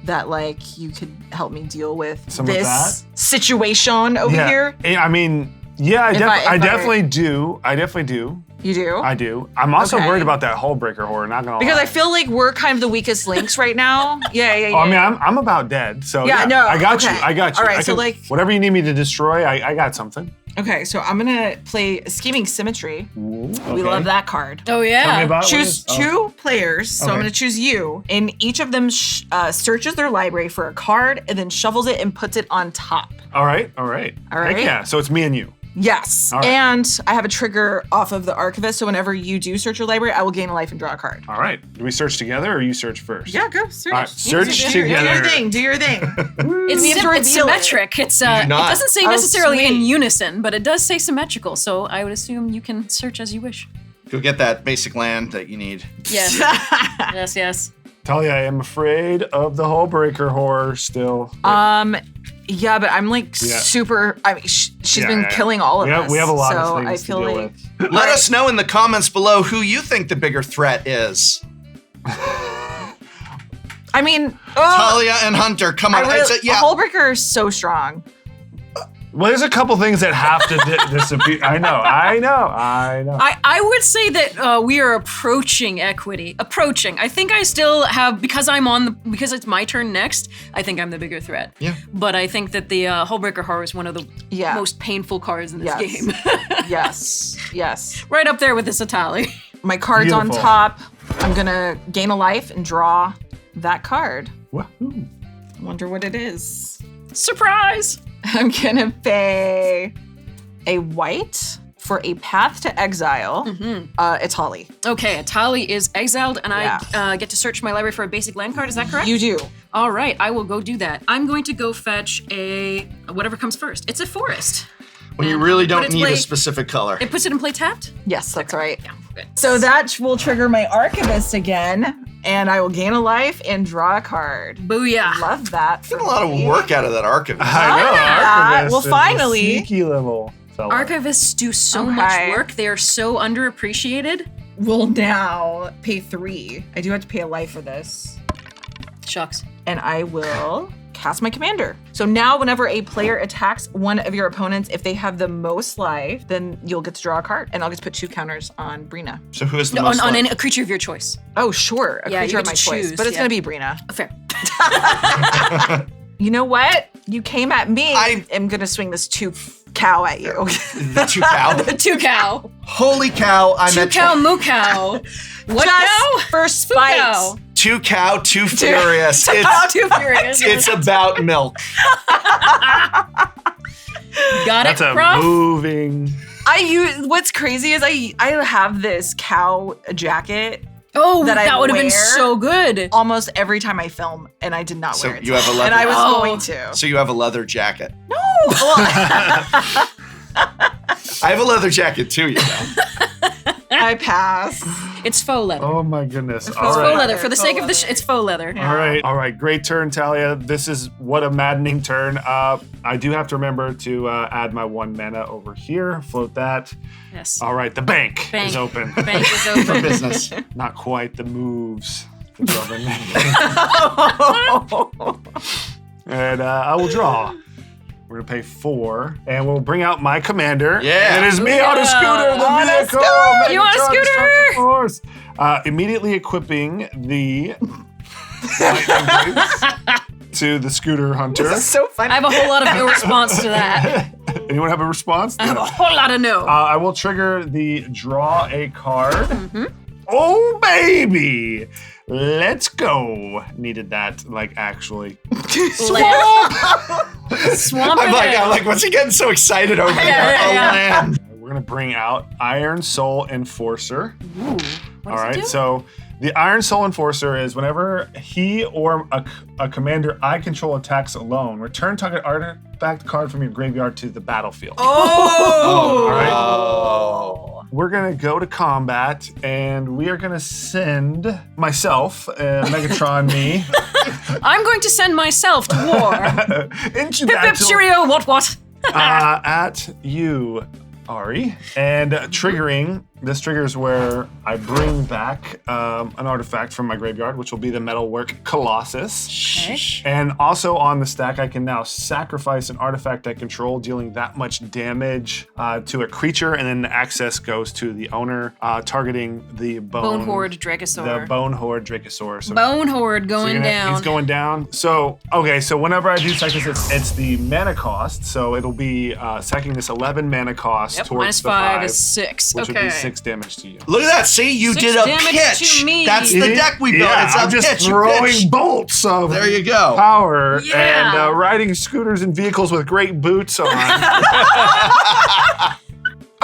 that, like, you could help me deal with Some of this situation over yeah. here? I mean, yeah, If I- definitely do. I definitely do. You do? I do. I'm also Okay. worried about that Hullbreaker Horror, not gonna Because lie. I feel like we're kind of the weakest links right now. Yeah. Oh, I mean, I'm about dead, so Yeah, no, I got okay. you. I got you. All right, I so, like- whatever you need me to destroy, I got something. Okay, so I'm gonna play Scheming Symmetry. Ooh, We okay. love that card. Oh, Tell me yeah. about Choose what it is. 2 players, so I'm Okay. gonna choose you. And each of them searches their library for a card and then shovels it and puts it on top. All right, all right. All right. Heck yeah, so it's me and you. Yes. All right. And I have a trigger off of the Archivist, so whenever you do search your library, I will gain a life and draw a card. All right. Do we search together or you search first? Yeah, go search. All right, search Do your together. thing. Do your thing. It's, We have to it's reveal it. symmetric. It's do it not. doesn't say Oh, necessarily in sweet. unison, but it does say symmetrical. So I would assume you can search as you wish. Go get that basic land that you need. Yes. yes. Talia, I am afraid of the Hullbreaker Horror still. Yeah, but I'm like Yeah. super. I mean, she's Yeah, been yeah. killing all of us. We have a lot so of things I to feel deal like with. Let us know in the comments below who you think the bigger threat is. I mean, Talia and Hunter, come on. a Hullbreaker is so strong. Well, there's a couple things that have to disappear. I know. I would say that we are approaching equity. I think I still have, because it's my turn next, I think I'm the bigger threat. Yeah. But I think that the Hullbreaker Horror is one of the most painful cards in this game. Yes. Right up there with the Satali. My card's Beautiful. on top. I'm gonna gain a life and draw that card. Woohoo. I wonder what it is. Surprise! I'm gonna pay a white for a Path to Exile. It's Holly. Okay, Talia is exiled, and I get to search my library for a basic land card. Is that correct? You do. All right, I will go do that. I'm going to go fetch a whatever comes first. It's a forest. When you really Put don't it to need play- a specific color. It puts it in play tapped? Yes, that's right. Yeah, good. So that will trigger my Archivist again, and I will gain a life and draw a card. Booyah. Love that. Get a lot of work out of that archivist. I know. Archivist Well, is a finally. sneaky little fella. Archivists do so Okay. much work. They are so underappreciated. Will now pay 3. I do have to pay a life for this. Shucks. And I will cast my commander. So now whenever a player attacks one of your opponents, if they have the most life, then you'll get to draw a card. And I'll get to put 2 counters on Brina. So who is the No, most on life? a creature of your choice. Oh, sure. A Yeah, creature you of get my to choice. choose, But it's yeah. going to be Brina. Fair. You know what? You came at me. I- am going to swing this 2 cow at you. The 2 cow? Two cow. Holy cow, I'm Two at cow, moo cow. What Just cow? for spite. cow. 2 cow, 2 furious. Too furious. It's about milk. Got That's it, a prof? moving. What's crazy is I have this cow jacket Oh, that I that would have been wear. so good. almost every time I film, and I did not So wear it. you have a leather- And I was Oh. going to. So you have a leather jacket. No. Well, I have a leather jacket too, you know. I pass. It's faux leather. Oh my goodness. It's All faux right. leather. For the Faux sake of the leather. it's faux leather. All right. Great turn, Talia. This is what a maddening turn. I do have to remember to add my 1 mana over here. Float that. Yes. All right. The bank is open. Bank is For open. business. Not quite the moves. The government. And I will draw. We're gonna pay 4, and we'll bring out my commander. Yeah. And it is me on a scooter, the On a vehicle. scooter! You want a Megatron scooter? Destructive Force. Immediately equipping the lightning bolts to the scooter hunter. This is so funny. I have a whole lot of no response to that. Anyone have a response? I have a whole lot of no. I will trigger the draw a card. Mm-hmm. Oh baby, let's go. Needed that, like actually. Swamp I'm ahead. like, what's he getting so excited over here? Yeah, Oh yeah. man. We're gonna bring out Iron Soul Enforcer. Ooh, what All does it right, do? so the Iron Soul Enforcer is whenever he or a commander I control attacks alone, return target artifact card from your graveyard to the battlefield. Oh. All right. Oh. We're gonna go to combat, and we are gonna send myself, Megatron, me, I'm going to send myself to war. into Pip pip battle cheerio, what? at you, Ari, and triggering. This triggers where I bring back an artifact from my graveyard, which will be the Metalwork Colossus. Okay. And also on the stack, I can now sacrifice an artifact I control, dealing that much damage to a creature, and then the access goes to the owner, targeting the Bone Horde Dracosaur. The Bone Horde Dracosaur. So, Bone Horde so going down. He's going down. So, okay, so whenever I do sacrifice, it's the mana cost. So it'll be sacking this 11 mana cost Yep, towards minus the 5 is 6. which would Okay. be 6 damage to you. Look at that. See, you 6 did a damage pitch. to me. That's the deck we built. Yeah, It's a I'm just pitch. You throwing pitch. bolts of There you go. power Yeah. and riding scooters and vehicles with great boots on.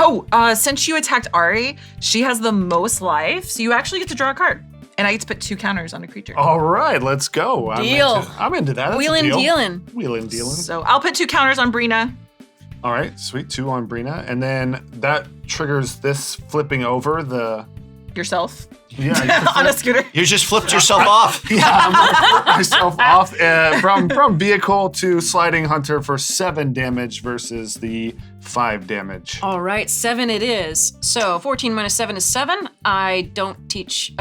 Oh, since you attacked Ari, she has the most life, so you actually get to draw a card. And I get to put 2 counters on a creature. All right, let's go. Deal. I'm into that. That's a Wheeling deal. dealing. Wheeling dealing. So I'll put 2 counters on Brina. All right, sweet. 2 on Brina. And then that triggers this flipping over the. Yourself Yeah, on a scooter. You just flipped yourself off. yeah, I'm gonna flip myself off from vehicle to sliding hunter for 7 damage versus the 5 damage. All right, 7 it is. So 14 minus 7 is 7. I don't teach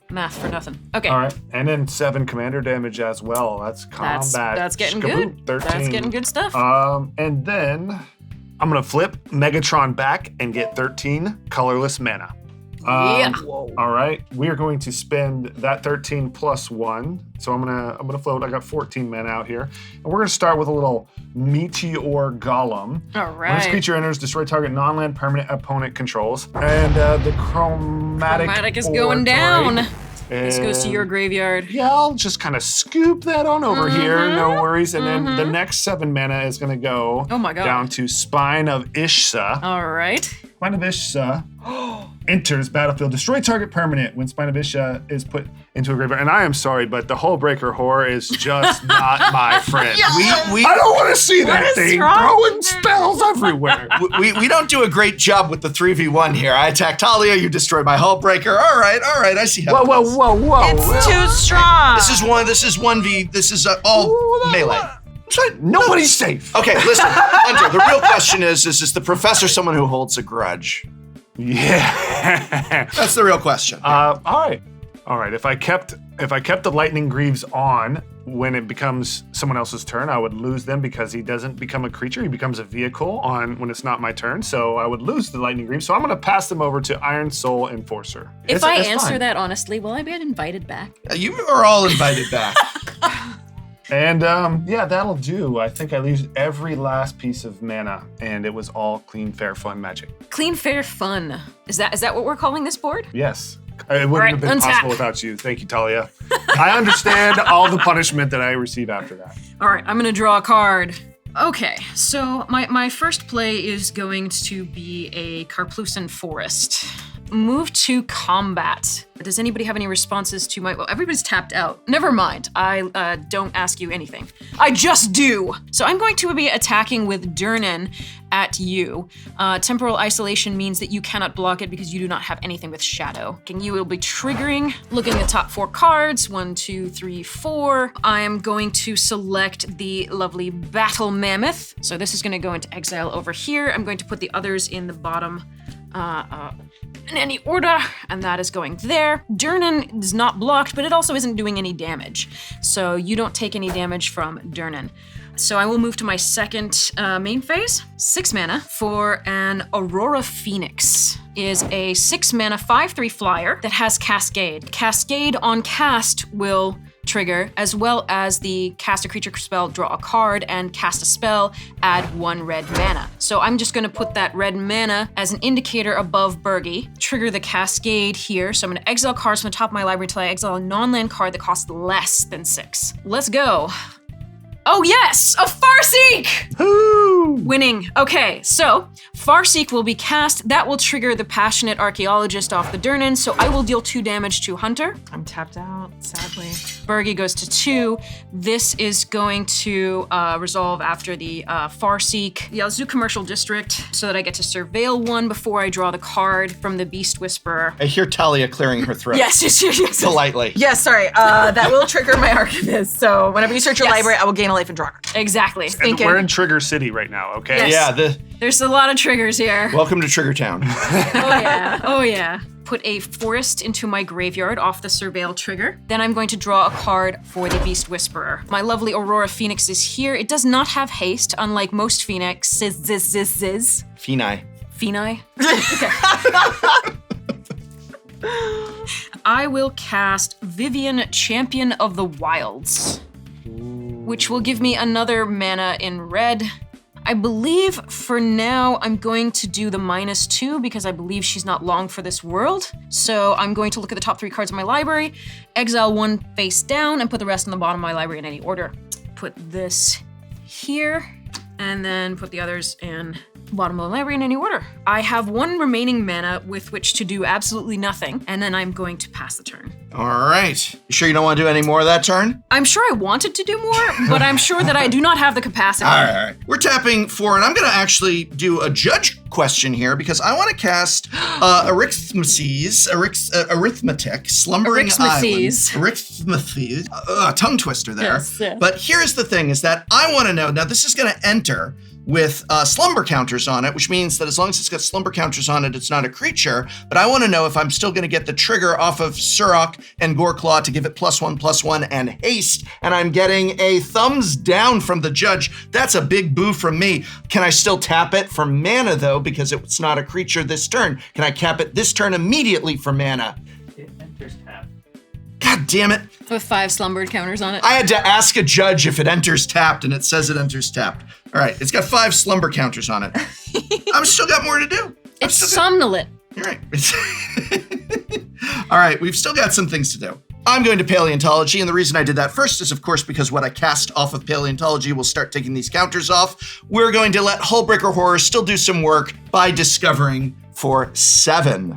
Math for nothing. Okay. All right, and then 7 commander damage as well. That's combat. That's getting Skaboot, good. 13. That's getting good stuff. And then I'm gonna flip Megatron back and get 13 colorless mana. Yeah. All right, we are going to spend that 13 plus 1. So I'm gonna float. I got 14 mana out here, and we're gonna start with a little Meteor Golem. All When this right. creature enters, destroy target non-land permanent opponent controls, and the chromatic is going down. Orb, This goes to your graveyard. Yeah, I'll just kind of scoop that on over here. No worries. And then the next 7 mana is going to go Oh my God. down to Spine of Ishsa. All right. Spine of Ishsa enters battlefield. Destroy target permanent when Spine of Ishsa is put into a graveyard. And I am sorry, but the Hullbreaker Horror is just not my friend. We I don't want to see that is thing wrong throwing with you? spells everywhere. we don't do a great job with the 3v1 here. I attack Talia, you destroy my Hullbreaker. All right, I see how it goes. Whoa. It's too strong. This is 1v, this is all melee. Nobody's safe. Okay, listen, Hunter, the real question is the professor someone who holds a grudge? Yeah. That's the real question. All right. If I kept the lightning greaves on when it becomes someone else's turn, I would lose them because he doesn't become a creature. He becomes a vehicle on when it's not my turn. So I would lose the lightning greaves. So I'm going to pass them over to Iron Soul Enforcer. If It's I answer fine. that honestly, will I be invited back? You are all invited back. And yeah, that'll do. I think I lose every last piece of mana, and it was all clean, fair, fun magic. Clean, fair, fun. Is that what we're calling this board? Yes. It wouldn't have been untap. possible without you. Thank you, Talia. I understand all the punishment that I receive after that. All right, I'm gonna draw a card. Okay, so my first play is going to be a Karplusan Forest. Move to combat. Does anybody have any responses to my? Well, everybody's tapped out. Never mind. I don't ask you anything. I just do. So I'm going to be attacking with Durnan at you. Temporal isolation means that you cannot block it because you do not have anything with shadow. And you will be triggering. Looking at the top 4 cards. 1, 2, 3, 4. I am going to select the lovely Battle Mammoth. So this is going to go into exile over here. I'm going to put the others in the bottom. In any order, and that is going there. Durnan is not blocked, but it also isn't doing any damage. So you don't take any damage from Durnan. So I will move to my second main phase. 6 mana for an Aurora Phoenix. Is a 6 mana 5/3 flyer that has Cascade. Cascade on cast will trigger, as well as the cast a creature spell, draw a card, and cast a spell, add 1 red mana. So I'm just gonna put that red mana as an indicator above Bergie, trigger the Cascade here. So I'm gonna exile cards from the top of my library until I exile a non-land card that costs less than 6. Let's go. Oh yes, a Farseek! Woo! Winning. Okay, so Farseek will be cast. That will trigger the Passionate Archaeologist off the Durnan, so I will deal 2 damage to Hunter. I'm tapped out, sadly. Bergie goes to 2. This is going to resolve after the Farseek. Yeah, let's do Commercial District so that I get to surveil 1 before I draw the card from the Beast Whisperer. I hear Talia clearing her throat. Yes. Politely. Yeah, sorry. That will trigger my Archivist. So whenever you search your Yes. library, I will gain a life and draw a card. Exactly. And we're in Trigger City right now, okay? Yes. Yeah, There's a lot of triggers here. welcome to Trigger Town. Oh yeah. Put a forest into my graveyard off the Surveil trigger. Then I'm going to draw a card for the Beast Whisperer. My lovely Aurora Phoenix is here. It does not have haste, unlike most Phoenixes. Phenai. Phenai? Okay. I will cast Vivian, Champion of the Wilds, which will give me another mana in red. I believe for now I'm going to do the -2 because I believe she's not long for this world. So I'm going to look at the top 3 cards in my library, exile 1 face down, and put the rest in the bottom of my library in any order. Put this here, and then put the others in the bottom of the library in any order. I have 1 remaining mana with which to do absolutely nothing, and then I'm going to pass the turn. All right. You sure you don't want to do any more of that turn? I'm sure I wanted to do more, but I'm sure that I do not have the capacity. All right. We're tapping 4, and I'm going to actually do a judge question here because I want to cast Arithmetic, Slumbering Arithmetes. Island. Arithmetes. Tongue twister there. Yes, yes. But here's the thing is that I want to know, now this is going to enter with slumber counters on it, which means that as long as it's got slumber counters on it, it's not a creature. But I want to know if I'm still going to get the trigger off of Sirk and Goreclaw to give it +1/+1 and haste. And I'm getting a thumbs down from the judge. That's a big boo from me. Can I still tap it for mana though, because it's not a creature this turn? Can I cap it this turn immediately for mana? It enters tap. God damn it. With 5 slumbered counters on it. I had to ask a judge if it enters tapped, and it says it enters tapped. All right, it's got 5 slumber counters on it. I've still got more to do. It's somnolent. You're right. All right, we've still got some things to do. I'm going to Paleontology, and the reason I did that first is, of course, because what I cast off of Paleontology will start taking these counters off. We're going to let Hullbreaker Horror still do some work by discovering for 7.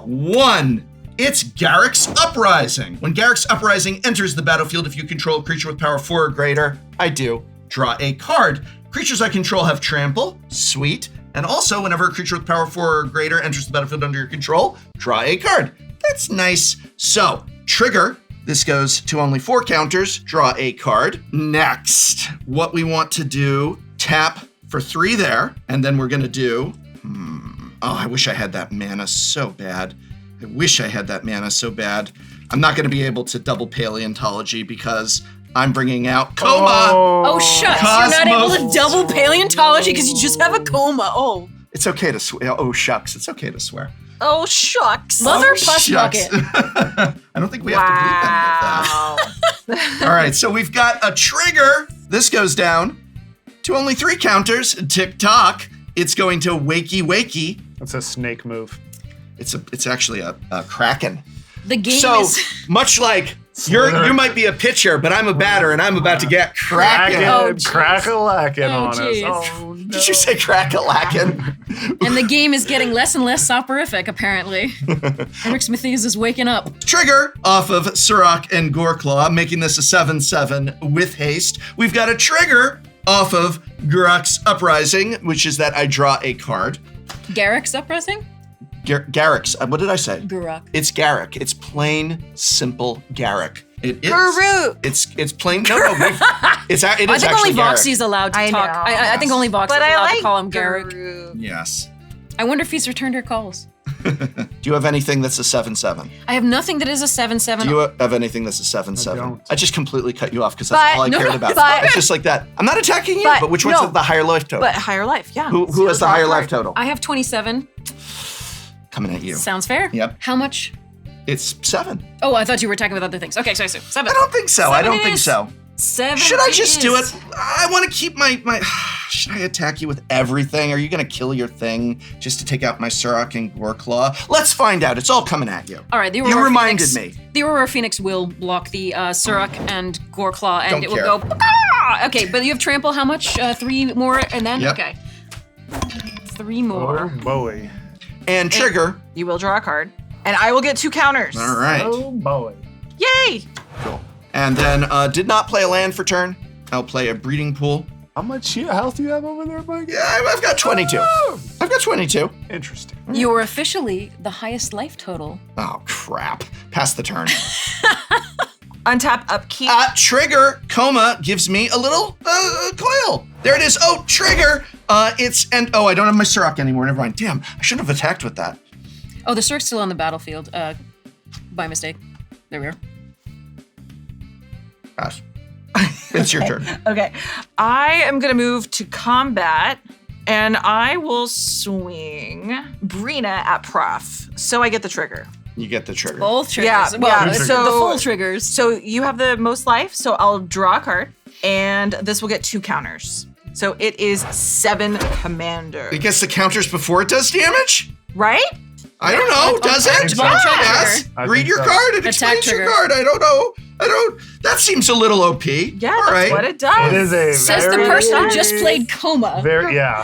1. It's Garruk's Uprising. When Garruk's Uprising enters the battlefield, if you control a creature with power 4 or greater, I do, draw a card. Creatures I control have trample, sweet, and also whenever a creature with power 4 or greater enters the battlefield under your control, draw a card. That's nice. So, trigger, this goes to only 4 counters, draw a card. Next, what we want to do, tap for 3 there, and then we're gonna do, oh, I wish I had that mana so bad. I wish I had that mana so bad. I'm not gonna be able to double Paleontology because I'm bringing out Coma. Oh, shucks. You're not able to double Paleontology because you just have a coma. Oh. It's okay to swear. Oh, shucks. It's okay to swear. Oh, shucks. Love her plus bucket. I don't think we have to bleep any of that. All right, so we've got a trigger. This goes down to only 3 counters. Tick-tock. It's going to wakey wakey. That's a snake move. It's actually a kraken. The game So is... much like you might be a pitcher, but I'm a batter, and I'm about to get kraken. Crack-a-lackin' on us. jeez. Oh, no. Did you say crack-a-lackin'? And the game is getting less and less soporific, apparently. Eric Smithies is waking up. Trigger off of Sirk and Goreclaw, making this a 7/7 with haste. We've got a trigger off of Garruk's Uprising, which is that I draw a card. Garruk's Uprising? Garruk's, what did I say? Garruk. It's Garruk. It's plain, simple Garruk. It is. Garruk. It's plain. No. It is I think actually only Garruk. Voxy's allowed to I talk. know. I think only Voxy's But I allowed like to call him Garruk. Yes. I wonder if he's returned her calls. Do you have anything that's a 7/7? I have nothing that is a 7/7. Do you have anything that's a 7/7? don't. I just completely cut you off because that's all I cared about. but- It's just like that. I'm not attacking you, but which one's the higher life total? But higher life, yeah. Who has the higher life total? I have 27. Coming at you. Sounds fair. Yep. How much? It's 7. Oh, I thought you were talking about other things. Okay, so 7. I don't think so. I don't think so. 7. Should I just do is. it? I want to keep my. Should I attack you with everything? Are you going to kill your thing just to take out my Sirk and Goreclaw? Let's find out. It's all coming at you. All right, the You Aurora reminded Phoenix, me. The Aurora Phoenix will block the Sirk and Goreclaw, and Don't it care. will go. "Ah!" Okay, but you have trample. How much? 3 more, and then Yep. okay. 3 Oh, more. boy. And trigger. You will draw a card, and I will get 2 counters. All right. Oh, boy. Yay! Cool. And then did not play a land for turn. I'll play a breeding pool. How much health do you have over there, Mike? Yeah, I've got 22. Oh, I've got 22. interesting. You are officially the highest life total. Oh, crap. Pass the turn. Untap, upkeep. Trigger, Coma gives me a little coil. There it is. Oh, trigger. I don't have my Sirk anymore. Never mind. Damn, I shouldn't have attacked with that. Oh, the Sirk's still on the battlefield. By mistake. There we are. Pass. It's your turn. Okay. I am going to move to combat, and I will swing Brina at Prof. So I get the trigger. You get the trigger. Both triggers. Yeah, well, yeah, so the full triggers. So you have the most life, so I'll draw a card, and this will get 2 counters. So it is 7 commander. It gets the counters before it does damage? Right? I don't know. Does it? so. Yes. I Read think your so. card. It Attack explains your trigger. card. I don't know. That seems a little OP. Yeah, All that's right. what it does. It is a Says the very, person who just played Coma. Yeah.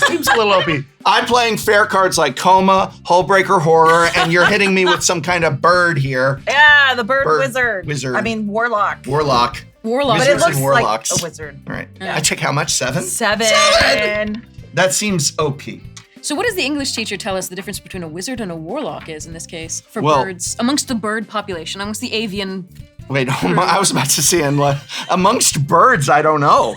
Seems a little OP. I'm playing fair cards like Coma, Hullbreaker Horror, and you're hitting me with some kind of bird here. Yeah, the bird Wizard. I mean, warlock. Warlock. Warlock. But it Wizards and looks warlocks. like a wizard. All right. Yeah. I check how much? 7? 7. That seems OP. So what does the English teacher tell us the difference between a wizard and a warlock is in this case for Well- birds amongst the bird population, amongst the avian? Wait, I was about to say, amongst birds, I don't know.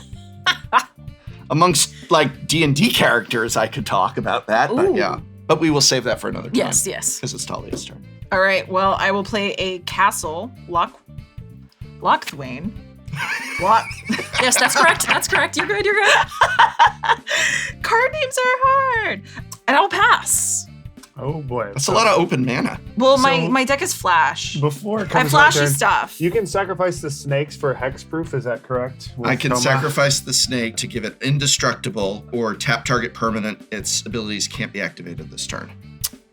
amongst like D&D characters, I could talk about that. But Ooh. yeah, but we will save that for another time. Yes. Because it's Talia's turn. All right. Well, I will play a castle. Lochthwain. Yes, that's correct. That's correct. You're good. Card names are hard. And I'll pass. Oh boy. That's a lot of open mana. Well, So- my deck is flash. Before it I have comes my flashy turn, stuff. you can sacrifice the snakes for hexproof, is that correct? I can With Toma? sacrifice the snake to give it indestructible or tap target permanent. Its abilities can't be activated this turn.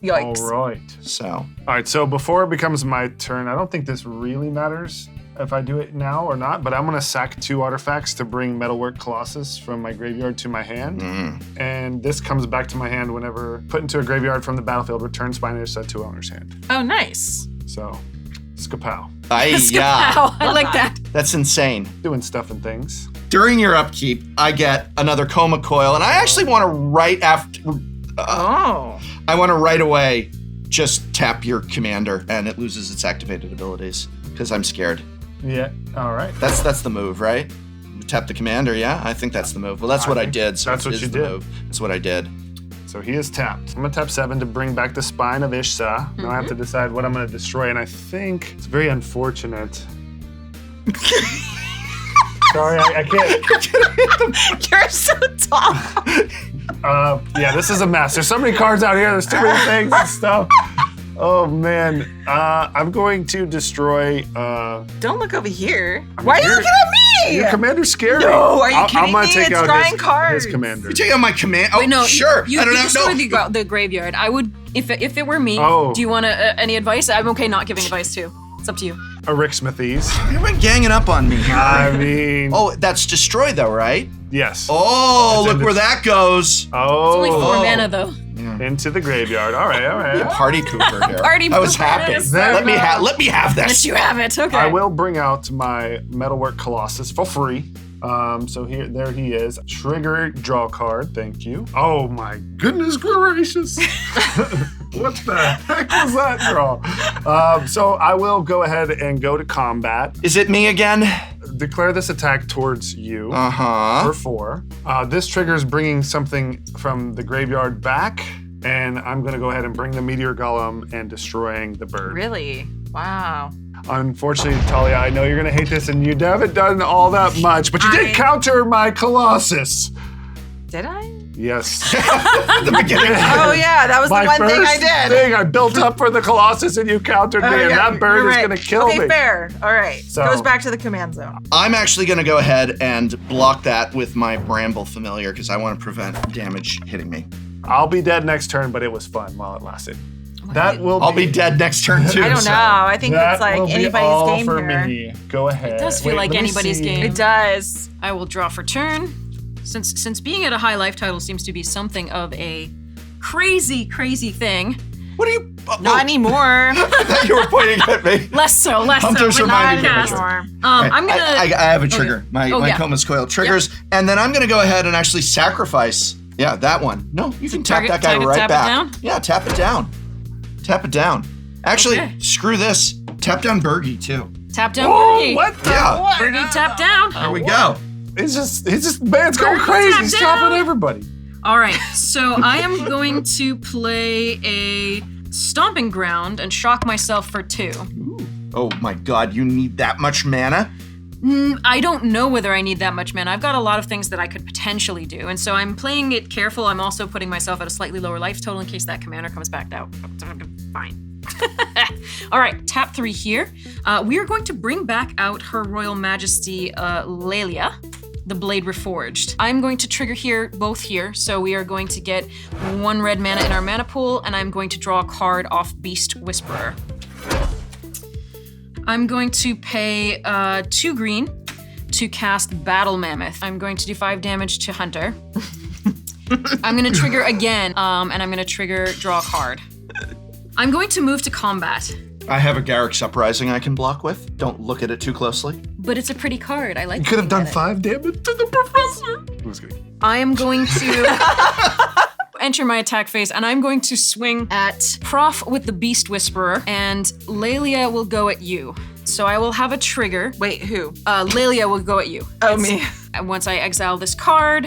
Yikes. All right. So All right, so before it becomes my turn, I don't think this really matters if I do it now or not, but I'm gonna sack 2 artifacts to bring Metalwork Colossus from my graveyard to my hand. And this comes back to my hand whenever put into a graveyard from the battlefield, returns binary set to owner's hand. Oh, nice. So, skapow. yeah, Wow, I like that. that's insane. Doing stuff and things. During your upkeep, I get another Coma Coil, and I actually want to right after. Oh. I want to right away just tap your commander, and it loses its activated abilities because I'm scared. Yeah, all right. That's the move, right? Tap the commander, yeah? I think that's the move. Well, that's what I did. So that's what it is you the did. move. That's what I did. So he is tapped. I'm gonna tap 7 to bring back the spine of Ishsa. Now I have to decide what I'm gonna destroy, and I think it's very unfortunate. Sorry, I can't. You're so tall. Yeah, this is a mess. There's so many cards out here. There's too many things and stuff. Oh man, I'm going to destroy. Don't look over here. Why are you looking at me? Your commander's scary. No, are you kidding I'm gonna me? take It's out drawing his cards. commander. You take out my command? Oh, Wait, no, sure. You, I don't you know. destroy the graveyard. I would, if it were me. Oh. Do you want any advice? I'm okay not giving advice too. It's up to you. A Rick Smithies. You've been ganging up on me here. I mean, Oh, that's destroy though, right? yes. Oh, It's look in where this- that goes. Oh, Only 4 mana though. into the graveyard. All right, all Be a right. party pooper here. Party I was pooper, happy. that is so Let me good. let me have Let this. you have it. Okay. I will bring out my Metalwork Colossus for free. So there he is. Trigger, draw a card. Thank you. Oh my goodness gracious! What the heck was that draw? So I will go ahead and go to combat. Is it me again? Declare this attack towards you. Uh-huh. For 4. This triggers bringing something from the graveyard back, and I'm gonna go ahead and bring the Meteor Golem and destroying the bird. Really? Wow. Unfortunately, Talia, I know you're gonna hate this, and you haven't done all that much, but you did I- counter my Colossus. Did I? Yes. At the beginning. Oh yeah, that was My the one thing I first did. thing I built up for the Colossus, and you countered me, Oh, and yeah, that bird you're is right. gonna kill okay, me. fair. All right. So- Goes back to the command zone. I'm actually going to go ahead and block that with my Bramble Familiar because I want to prevent damage hitting me. I'll be dead next turn, but it was fun while it lasted. That will I'll be dead next turn too. I don't so- know. I think That it's like will be anybody's all game for here. me. Go ahead. It does feel like let me anybody's see. game. It does. I will draw for turn. Since being at a high life title seems to be something of a crazy thing. What are you? Not anymore. I thought you were pointing at me. Less so. Hunters with reminded me of podcast. it. I'm gonna. I have a trigger. My Oh, yeah. Coma's Coil triggers, and then I'm gonna go ahead and actually sacrifice. Yeah, that one. No, you can tap target- that guy target- right tap it back. down? Yeah, tap it down. Tap it down. Actually, Okay. screw this. Tap down Bergie too. Tap down Oh, Bergie. what the? Yeah. Bergie tap down. There we go. It's just, man's going Bergie crazy. tap He's down. chopping everybody. All right, so I am going to play a Stomping Ground and shock myself for 2. Oh my God, you need that much mana? I don't know whether I need that much mana. I've got a lot of things that I could potentially do, and so I'm playing it careful. I'm also putting myself at a slightly lower life total in case that commander comes back out. Fine. All right, tap 3 here. We are going to bring back out Her Royal Majesty Lelia, the Blade Reforged. I'm going to trigger here, both here, so we are going to get 1 red mana in our mana pool, and I'm going to draw a card off Beast Whisperer. I'm going to pay 2 green to cast Battle Mammoth. I'm going to do 5 damage to Hunter. I'm gonna trigger again, and I'm gonna trigger draw a card. I'm going to move to combat, I have a Garrick's Uprising I can block with. Don't look at it too closely. but it's a pretty card. I like. You could have done looking at it. 5 damage to the professor. Who's kidding? I am going to enter my attack phase, and I'm going to swing at Prof with the Beast Whisperer, and Lelia will go at you. So I will have a trigger. Wait, who? Lelia will go at you. Oh, me. And once I exile this card,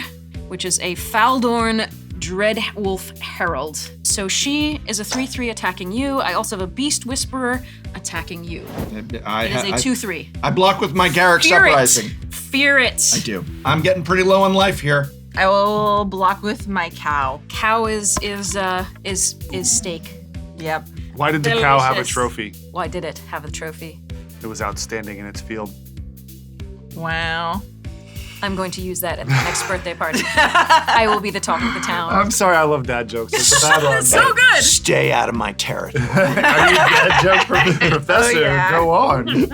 which is a Faldorn Dreadwolf Herald. So she is a 3/3 attacking you. I also have a Beast Whisperer attacking you. It is a 2/3. I block with my Garrick's Uprising. Fear it. I do. I'm getting pretty low on life here. I will block with my cow. Cow is steak. Yep. Why did the cow have a Delicious. trophy? Why did it have a trophy? It was outstanding in its field. Wow. I'm going to use that at the next birthday party. I will be the talk of the town. I'm sorry, I love dad jokes. It's a bad one. It's so good. Stay out of my territory. Are you dad joke professor? yeah. Go on.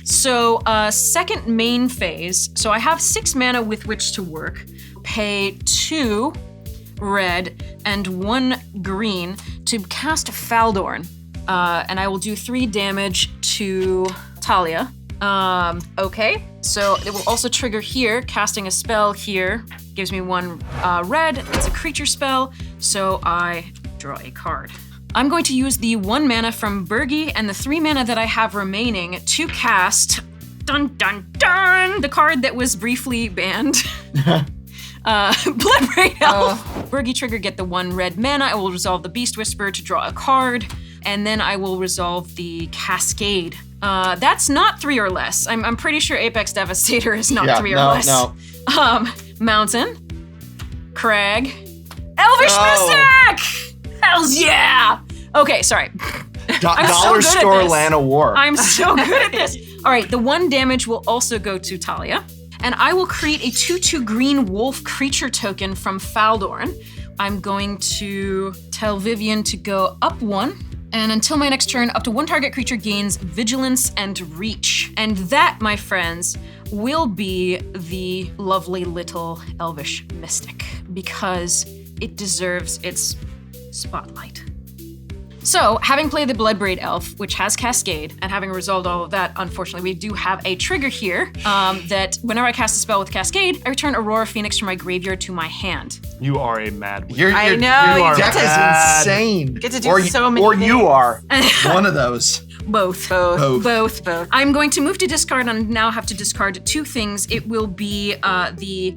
So, second main phase. So I have 6 mana with which to work. Pay 2 red and 1 green to cast Faldorn. And I will do 3 damage to Talia. Okay. So it will also trigger here. Casting a spell here gives me 1 red. It's a creature spell. So I draw a card. I'm going to use the 1 mana from Bergie and the 3 mana that I have remaining to cast, dun dun dun, the card that was briefly banned. Bloodbraid Elf. Bergie trigger, get the 1 red mana. I will resolve the Beast Whisperer to draw a card, and then I will resolve the Cascade. That's not 3 or less. I'm pretty sure Apex Devastator is not 3 or less. No. Mountain, Crag, Elvish Mystic! Hells yeah! Okay, sorry. Dollar so good Store at this. Lana War. I'm so good at this. All right, the 1 damage will also go to Talia. And I will create a 2/2 green wolf creature token from Faldorn. I'm going to tell Vivian to go up 1. And until my next turn, up to 1 target creature gains vigilance and reach. And that, my friends, will be the lovely little elvish mystic, because it deserves its spotlight. So, having played the Bloodbraid Elf, which has Cascade, and having resolved all of that, unfortunately, we do have a trigger here that whenever I cast a spell with Cascade, I return Aurora Phoenix from my graveyard to my hand. You are a mad woman. You're, I know, you are That is insane. Get to do so many Or you things. are. One of those. Both. Both. Both. I'm going to move to discard and now have to discard 2 things. It will be the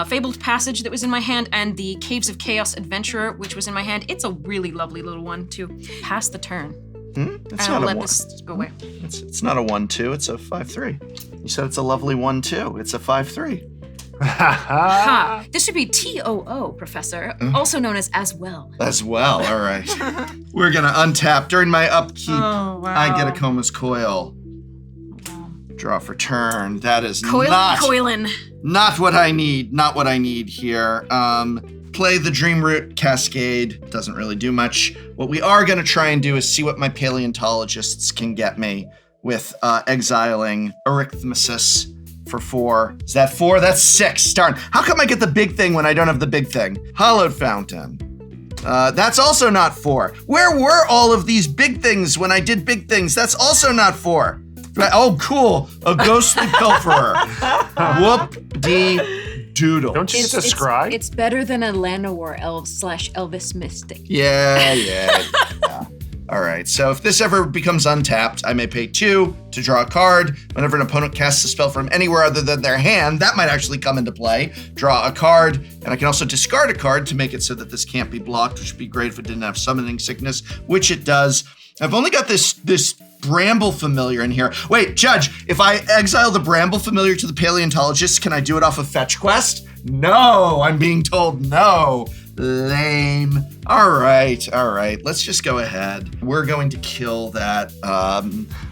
Fabled Passage that was in my hand and the Caves of Chaos Adventurer, which was in my hand. It's a really lovely little one to pass the turn. It's And I'll not a let 1. this go away. It's not a 1/2. It's a 5/3. You said it's a lovely 1/2. It's a 5/3. Ha! This should be TOO, Professor, also known as well. As well. All right. We're gonna untap during my upkeep. Oh, wow. I get a Coma's Coil. Draw for turn. That is Coilin. not what I need. Not what I need here. Play the Dreamroot Cascade. Doesn't really do much. What we are gonna try and do is see what my paleontologists can get me with exiling Erythmesis for 4. Is that 4? That's 6. Darn. How come I get the big thing when I don't have the big thing? Hallowed Fountain. That's also not 4. Where were all of these big things when I did big things? That's also not 4. Oh, cool. A ghostly pilferer. Whoop-dee-doodle. Don't you get to scry? It's better than a Llanowar Elvis Mystic. Yeah. All right, so if this ever becomes untapped, I may pay 2 to draw a card. Whenever an opponent casts a spell from anywhere other than their hand, that might actually come into play. Draw a card, and I can also discard a card to make it so that this can't be blocked, which would be great if it didn't have summoning sickness, which it does. I've only got this Bramble Familiar in here. Wait, Judge, if I exile the Bramble Familiar to the Paleontologist, can I do it off of Fetch Quest? No, I'm being told no. Lame. All right. Let's just go ahead. We're going to kill that.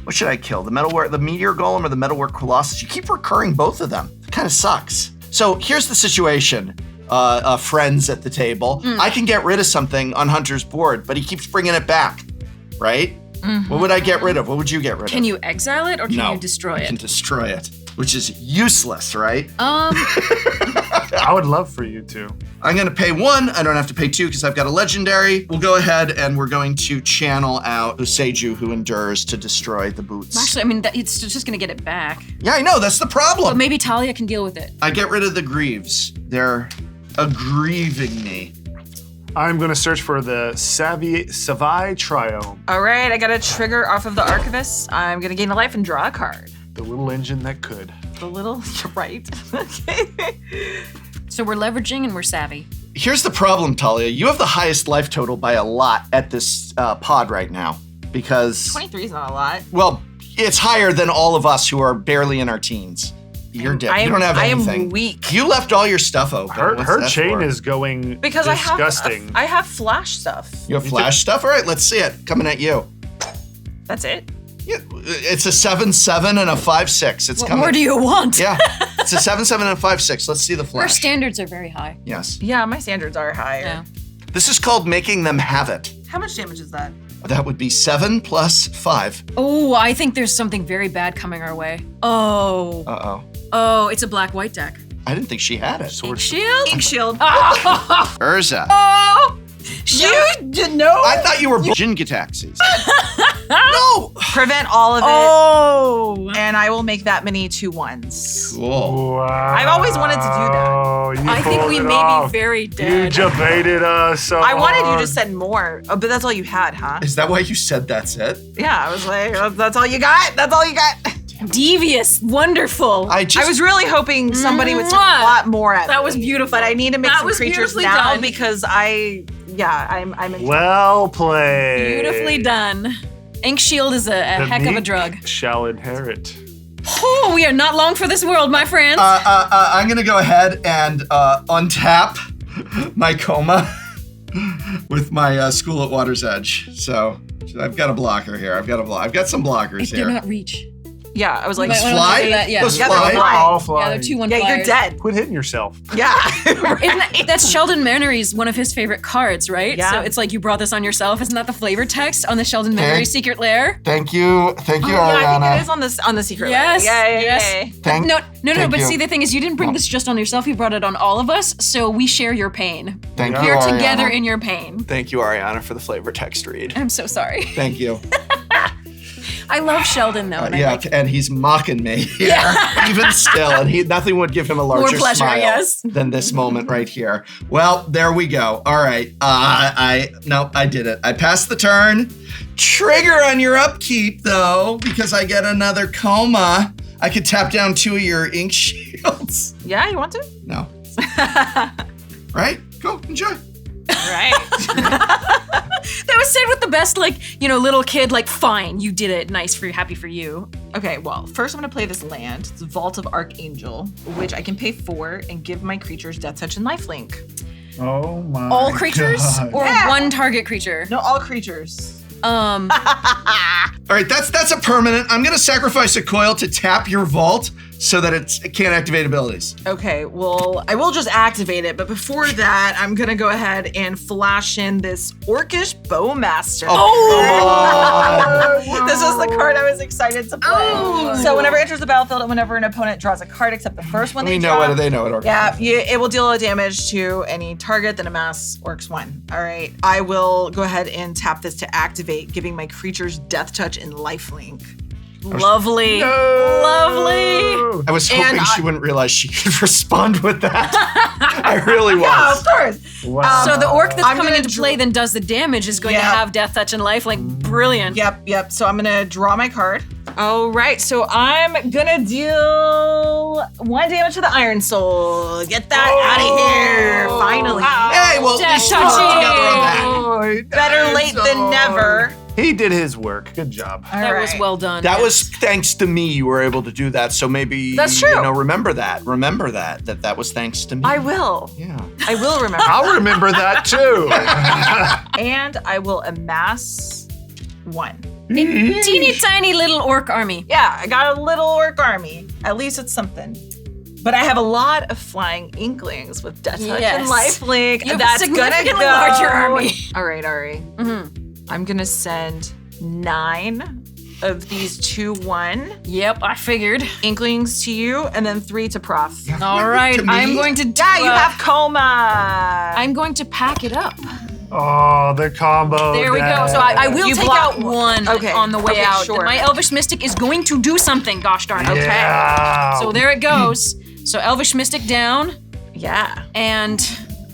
What should I kill? The Meteor Golem or the Metalwork Colossus? You keep recurring both of them. It kind of sucks. So here's the situation, friends at the table. I can get rid of something on Hunter's board, but he keeps bringing it back, right? Mm-hmm. What would I get rid of? What would you get rid of? Can you exile it or can you destroy I it? can destroy it, which is useless, right? I would love for you to. I'm going to pay 1. I don't have to pay 2 because I've got a legendary. We'll go ahead and we're going to channel out Useju, who endures, to destroy the boots. Actually, I mean, it's just gonna get it back. Yeah, I know. That's the problem. But maybe Talia can deal with it. I get rid of the Greaves. They're aggrieving me. I'm going to search for the Savai Triome, All right, I got a trigger off of the Archivist. I'm gonna gain a life and draw a card. the little engine that could. The little, you're right. Okay. So we're leveraging and we're savvy. Here's the problem, Talia. You have the highest life total by a lot at this pod right now because 23 is not a lot. well, it's higher than all of us who are barely in our teens. You're dead. You don't have anything. I am weak. You left all your stuff open. What's Her that chain for? is going Because disgusting. I have flash stuff. You have flash stuff? All right, let's see it. Coming at you. That's it. Yeah, it's a 7-7 and a 5-6. It's What coming. more do you want? Yeah, it's a 7-7 and a 5-6. Let's see the Our flash. standards are very high. Yes. Yeah, my standards are higher. Yeah. This is called making them have it. How much damage is that? That would be 7 plus 5. Oh, I think there's something very bad coming our way. Oh. Uh-oh. Oh, it's a black-white deck. I didn't think she had it. Ink shield? Ink shield. Urza. Oh! You did know? I thought you were Jin-Gitaxis. No! Prevent all of it. Oh! And I will make that many 2-1s. Cool. Wow. I've always wanted to do that. You I think pulled we it may off. be very You dead. debated us so I wanted you hard. to send more. Oh, but that's all you had, huh? Is that why you said that's it? Yeah, I was like, that's all you got? That's all you got? Devious. Wonderful. I was really hoping somebody would take a Mwah. lot more at That me. was beautiful. But I need to make That some was creatures beautifully now done. because I'm in Well played. Beautifully done. Ink shield is a The heck of a meek drug. shall inherit. Oh, we are not long for this world, my friends. I'm gonna go ahead and untap my coma with my School at Water's Edge. So I've got a blocker here. I've got some blockers I here. do not reach. Yeah, I was like, Might wanna Fly? do that, yeah. Those Yeah, they're fly? fly. All Yeah, flying. they're 2-1 yeah, flyers. you're dead. Quit hitting yourself. Yeah. That's Sheldon Mannery's one of his favorite cards, right? Yeah. So it's like you brought this on yourself. Isn't that the flavor text on the Sheldon Mannery Secret Lair? Thank you, Yeah, I think it is on the secret Yes, layer. Yeah, yes. Thank- No, thank but you. see, the thing is, you didn't bring this just on yourself. You brought it on all of us, so we share your pain. Thank We're you, together Ariana. in your pain. Thank you, Ariana, for the flavor text read. I'm so sorry. Thank you. I love Sheldon, though. And I like and he's mocking me. Yeah. Even still, and nothing would give him a larger pleasure, smile yes. than this moment right here. Well, there we go. All right. I did it. I passed the turn. Trigger on your upkeep, though, because I get another coma. I could tap down 2 of your ink shields. Yeah, you want to? No. Right? Go, enjoy. Right. that was said with the best, little kid, fine, you did it. Nice for you, happy for you. Okay, well, first I'm gonna play this land. It's Vault of Archangel, which I can pay 4 and give my creatures Death Touch and Lifelink. Oh my All creatures God. or Yeah. one target creature? No, all creatures. All right, that's a permanent. I'm gonna sacrifice a coil to tap your vault so that it can't activate abilities. Okay, well, I will just activate it, but before that, I'm gonna go ahead and flash in this Orcish Bowmaster. This was the card I was excited to play. Oh. So whenever it enters the battlefield and whenever an opponent draws a card except the first one they They know draw, it. They know it. yeah, it will deal a damage to any target, then amass Orcs 1. All right, I will go ahead and tap this to activate, giving my creatures Death Touch and Lifelink. Lovely. Lovely. I was hoping And she wouldn't realize she could respond with that. I really was. Yeah, of course. Wow. So the orc that's I'm coming gonna into play then does the damage is going to Yeah. have Death Touch and Life. Brilliant. Yep. So I'm gonna draw my card. All right, so I'm gonna deal 1 damage to the Iron Soul. Get that out of here, finally. Hey, well, Death we worked together on that. Oh, Better late than never. He did his work. Good job. All That right. was well done. That was thanks to me you were able to do that. So maybe That's true. remember that. Remember that was thanks to me. I will. Yeah. I will remember. I'll remember that too. And I will amass 1. teeny tiny little orc army. Yeah, I got a little orc army. At least it's something. But I have a lot of flying inklings with Death Touch Yes. and Lifelink. You have a That's gonna significantly go. larger army. All right, Ari. Mm-hmm. I'm gonna send 9 of these 2/1 Yep, I figured. inklings to you, and then 3 to Prof. All right, To me? I'm going to. Yeah, you have coma. I'm going to pack it up. Oh, the combo. There we go. So I will You take block out 1 Okay, on the way okay, out. sure. My Elvish Mystic is going to do something. Gosh darn it. Okay. Yeah. So there it goes. So Elvish Mystic down, Yeah. and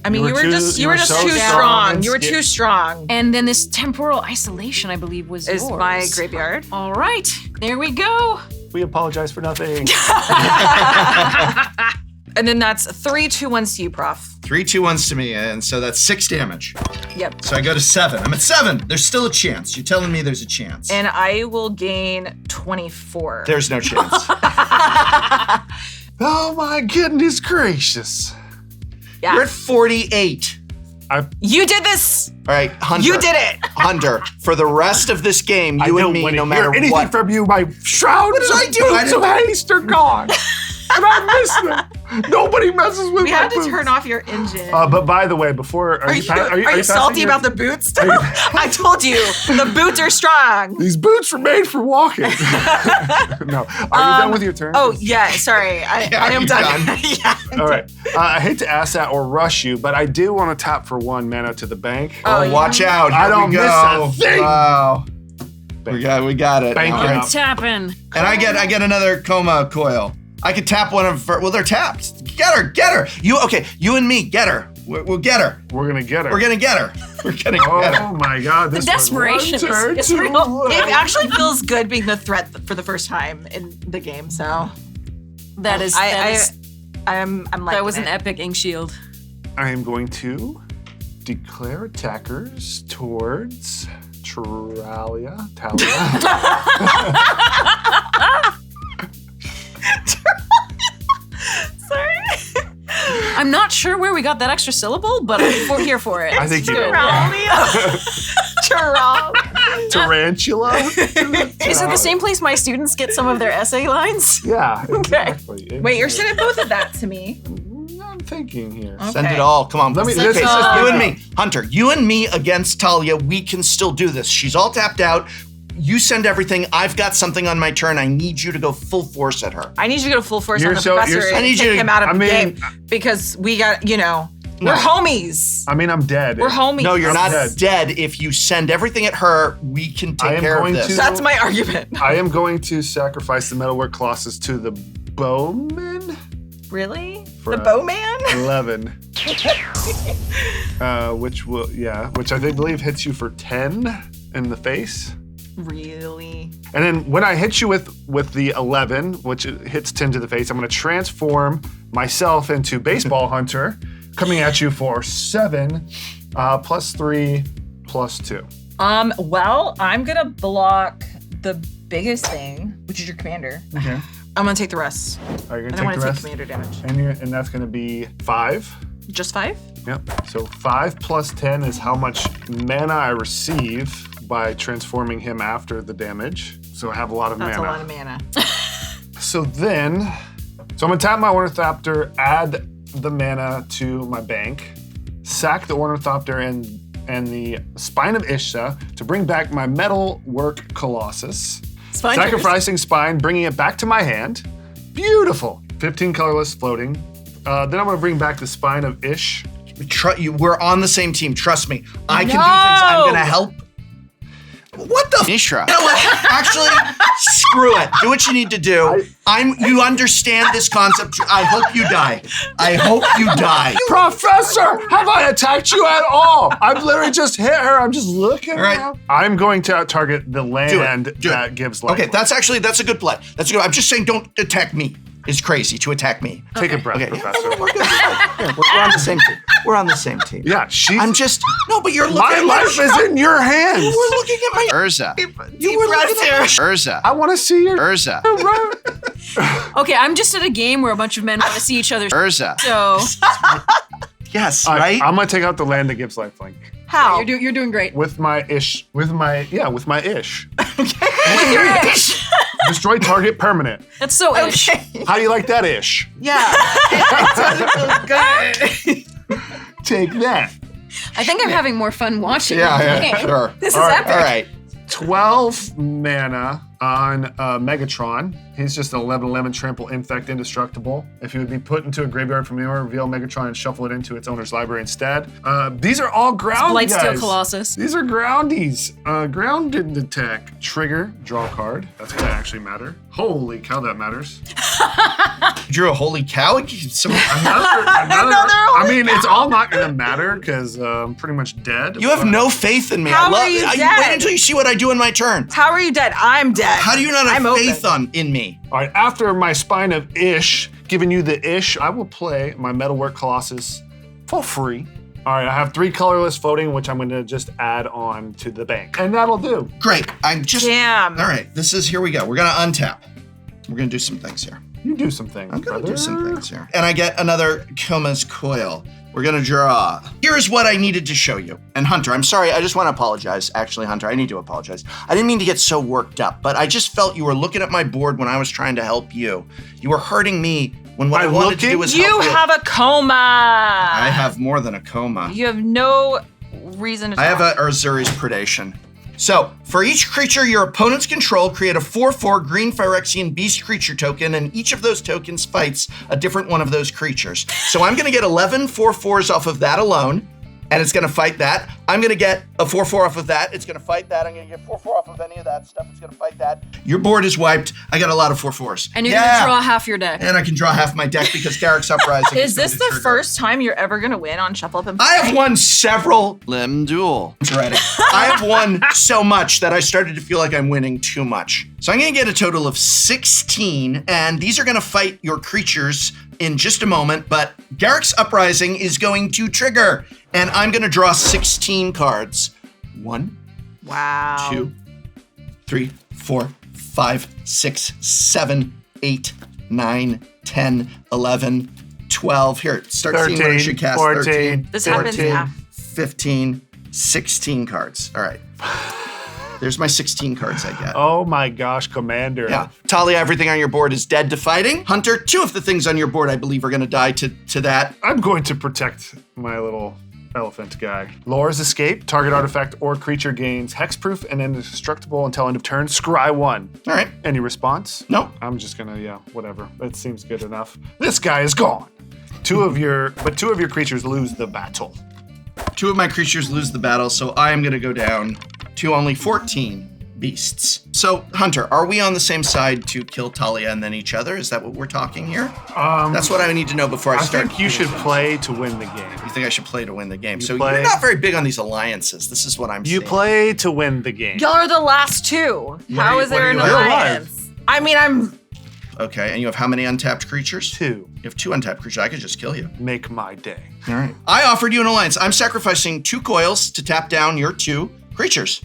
I mean, you were just you were too so strong. and You were too strong. then this temporal isolation, I believe, was Is yours. my graveyard. All right, there we go. We apologize for nothing. And then that's 3, 2, 1 to you, Prof. 3, 2, 1s to me, and so that's 6 damage. Yep. So I go to 7. I'm at 7. There's still a chance. You're telling me there's a chance. And I will gain 24. There's no chance. Oh my goodness gracious. Yeah. You're at 48. You did this. All right, Hunter. You did it. Hunter, for the rest of this game, you and me, no matter anything what. from you, my shrouds What did I do? boots of haste are gone. And I miss them. Nobody messes with We my had to boots. turn off your engine. But by the way, before Are you salty about the boots? I told you, the boots are strong. These boots were made for walking. No, are you done with your turn? Oh, yeah, sorry. I am you done. done? Yeah. All right. I hate to ask that or rush you, but I do want to tap for 1 mana to the bank. Oh, watch out. I Here don't we miss go. a thing. Wow. We got it. Bank All it right. up. Tapping. And I get another coma coil. I could tap one of her. Well, they're tapped. Get her. You and me, get her. We'll get her. We're going to get her. We're gonna get her. We're gonna get her. Oh my God. This The desperation was one turn is too real. late. It actually feels good being the threat for the first time in the game, so I'm I'm like that was an epic ink shield. I am going to declare attackers towards Talia. Sorry. I'm not sure where we got that extra syllable, but I'm here for it. I think you Good. Tarantula? Is it the same place my students get some of their essay lines? Yeah. Okay. Exactly. Wait, you're sending both of that to me. I'm thinking here. Send Okay. it all. Come on. Let me- Okay, this is- so you and me, Hunter. You and me against Talia. We can still do this. She's all tapped out. You send everything. I've got something on my turn. I need you to go full force at her. I need you to go full force You're on the so- professor you're so- and I need take you to- him out of I the mean- game because we got, we're homies. I mean, I'm dead. We're homies. No, you're I'm not dead. dead. If you send everything at her, we can I take am care of going this. to- That's my argument. I am going to sacrifice the metalwork colossus to the bowman. Really? For The a- bowman? 11. Which I believe hits you for 10 in the face. Really? And then when I hit you with the 11, which hits 10 to the face, I'm going to transform myself into Baseball Hunter, coming at you for 7, +3, +2. Well, I'm gonna block the biggest thing, which is your commander. Okay. I'm gonna take the rest. Are you I going to don't take want the to take rest? commander damage. And that's going to be 5. Just 5? Yep. So 5 + 10 is how much mana I receive by transforming him after the damage. So I have a lot of That's mana. a lot of mana. So I'm gonna tap my Ornithopter, add the mana to my bank, sack the Ornithopter and the Spine of Ishta to bring back my Metalwork Colossus. Spine Sacrificing Spine, bringing it back to my hand. Beautiful. 15 colorless floating. Then I'm gonna bring back the Spine of Ish. We're on the same team. Trust me. I can do things. I'm gonna help. What the Mishra? You know what? Actually, screw it. Do what you need to do. You understand this concept. I hope you die. I hope you die. Professor, have I attacked you at all? I've literally just hit her. I'm just looking. All right. around. I'm going to target the land Do that it. gives life. Okay, that's a good play. That's good. I'm just saying, don't attack me. It's crazy to attack me. Take a breath, Okay. Professor. We're on the same team. We're on the same team. Yeah, But you're looking my at life is in your hands. You were looking at my Urza. You were looking at my Urza. I want to see your. Urza. Okay, I'm just at a game where a bunch of men want to see each other. Urza. So Yes, right? I'm gonna take out the land that gives lifelink How? you're doing great. with my ish. With my ish. You're ish. Destroy target permanent. That's so ish. How do you like that ish? Yeah. It doesn't feel good. Take that. I think I'm having more fun watching. than playing. sure. This All is right, epic. All right. 12 mana on Megatron. He's just an 11/11 trample, infect, indestructible. If he would be put into a graveyard from anywhere, reveal Megatron and shuffle it into its owner's library instead. These are all ground guys. Blightsteel Colossus. These are groundies. Grounded attack. Trigger, draw a card. That's gonna actually matter. Holy cow, that matters. Drew a holy cow? I mean, it's all not going to matter because I'm pretty much dead. You have no faith in me. How are you dead? Wait until you see what I do in my turn. How are you dead? I'm dead. How do you not have I'm faith open. in me? All right, after my spine of Ish, giving you the Ish, I will play my Metalwork Colossus for free. All right, I have 3 colorless voting, which I'm going to just add on to the bank. And that'll do. Great. Damn. All right, here we go. We're going to untap. We're going to do some things here. You do some things, I'm going to brother. do some things here. And I get another Koma's Coil. We're going to draw. Here's what I needed to show you. And Hunter, I'm sorry. I just want to apologize. Actually, Hunter, I need to apologize. I didn't mean to get so worked up, but I just felt you were looking at my board when I was trying to help you. You were hurting me when what I wanted to do was help you. You have a coma. I have more than a coma. You have no reason to talk. I have a Urzuri's Predation. So, for each creature your opponents control, create a 4/4 green Phyrexian beast creature token, and each of those tokens fights a different one of those creatures. So I'm gonna get 11 4/4s off of that alone, and it's gonna fight that. I'm gonna get a 4/4 off of that, it's gonna fight that. I'm gonna get 4/4 off of any of that stuff, it's gonna fight that. Your board is wiped. I got a lot of 4/4s. And you're gonna draw half your deck. And I can draw half my deck because Garrick's Uprising Is this going to the trigger. first time you're ever gonna win on Shuffle Up and Play? I have won several Limb Duel. I have won so much that I started to feel like I'm winning too much. So I'm gonna get a total of 16, and these are gonna fight your creatures in just a moment, but Garrick's Uprising is going to trigger, and I'm gonna draw 16 cards. 1, Wow. 2, 3, 4, 5, 6, 7, 8, 9, 10, 11, 12. Here, start seeing what I should cast. 14, 13, This 14, happens, yeah. 15, 16 cards. All right. There's my 16 cards I get. Oh my gosh, Commander. Yeah. Talia, everything on your board is dead to fighting. Hunter, 2 of the things on your board I believe are going to die to that. I'm going to protect my little elephant guy. Lore's Escape. Target artifact or creature gains hexproof and indestructible until end of turn. Scry 1. All right. Any response? No. I'm just gonna, whatever. That seems good enough. This guy is gone. 2 of your creatures lose the battle. 2 of my creatures lose the battle, so I am going to go down to only 14 beasts. So, Hunter, are we on the same side to kill Talia and then each other? Is that what we're talking here? That's what I need to know before I start. I think you should play to win the game. You think I should play to win the game? You So play- you're not very big on these alliances. This is what I'm You saying. play to win the game. Y'all are the last 2. How is there an what do you have? alliance? I mean, I'm... Okay, and you have how many untapped creatures? 2. You have 2 untapped creatures. I could just kill you. Make my day. All right. I offered you an alliance. I'm sacrificing 2 coils to tap down your 2 creatures.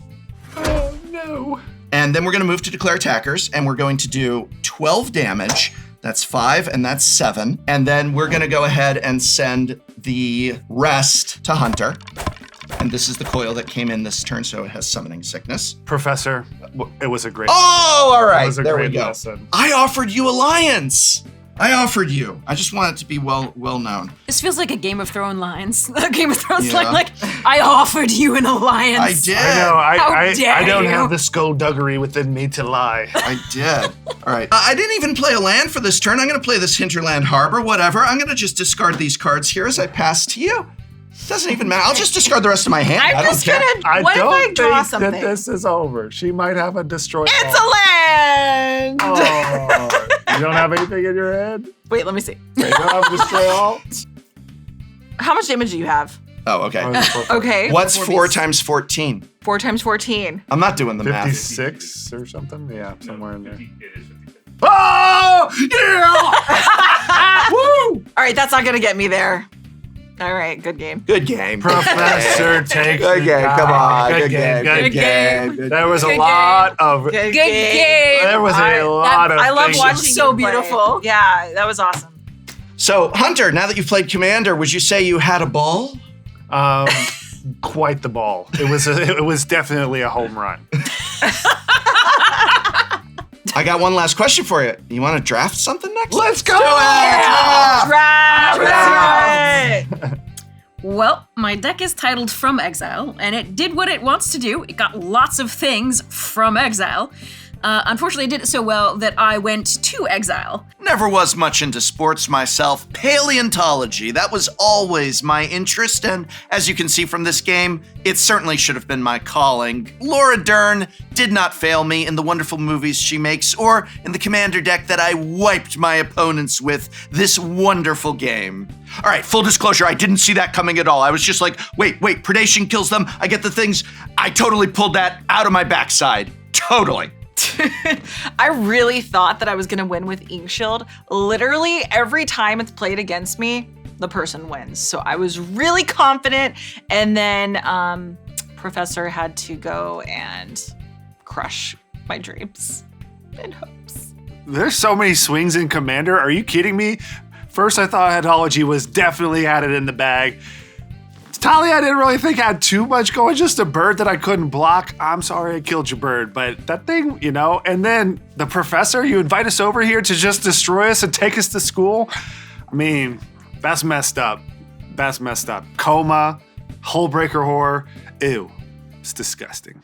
Oh no. And then we're going to move to declare attackers, and we're going to do 12 damage. That's 5, and that's 7. And then we're going to go ahead and send the rest to Hunter. And this is the coil that came in this turn, so it has summoning sickness. Professor, it was a great Oh, all It right. was a There we great go. lesson. I offered you alliance. I offered you. I just want it to be well known. This feels like a Game of Thrones lines. A Game of Thrones Yeah. line, like, I offered you an alliance. I did. I know, How I dare don't you. have the skullduggery within me to lie. I did. All right. I didn't even play a land for this turn. I'm going to play this Hinterland Harbor, whatever. I'm going to just discard these cards here as I pass to you. Doesn't even matter. I'll just discard the rest of my hand. I I'm don't just care. gonna... What if I draw think something? that this is over. She might have a destroy It's all. a land! Oh, you don't have anything in your head? Wait, let me see. You don't have destroy all? How much damage do you have? Oh, okay. Okay. What's 4 beasts. times 14? 4 times 14. I'm not doing the math. 56 or something? Yeah, somewhere in there. It is 56. Oh, yeah! Woo! All right, that's not gonna get me there. All right, good game. Good game. Professor takes Good the game. guy. Come on. Good game. Good game. Good There was a Good lot of. Good game. There was a lot of. I love things. watching So you play. beautiful. Yeah, that was awesome. So, Hunter, now that you've played Commander, would you say you had a ball? Quite the ball. It was definitely a home run. I got one last question for you. You want to draft something next? Let's go! Do it! Draft! Well, my deck is titled From Exile, and it did what it wants to do. It got lots of things from exile. Unfortunately, I did it so well that I went to exile. Never was much into sports myself. Paleontology, that was always my interest, and as you can see from this game, it certainly should have been my calling. Laura Dern did not fail me in the wonderful movies she makes or in the commander deck that I wiped my opponents with this wonderful game. All right, full disclosure, I didn't see that coming at all. I was just like, wait, predation kills them, I get the things. I totally pulled that out of my backside. Totally. I really thought that I was going to win with Ink Shield. Literally every time it's played against me, the person wins. So I was really confident. And then Professor had to go and crush my dreams and hopes. There's so many swings in Commander. Are you kidding me? First, I thought Headology was definitely had it in the bag. Talia, I didn't really think had too much going, just a bird that I couldn't block. I'm sorry I killed your bird, but that thing, and then the Professor, you invite us over here to just destroy us and take us to school? I mean, that's messed up. That's messed up. Coma, Hullbreaker Horror, ew, it's disgusting.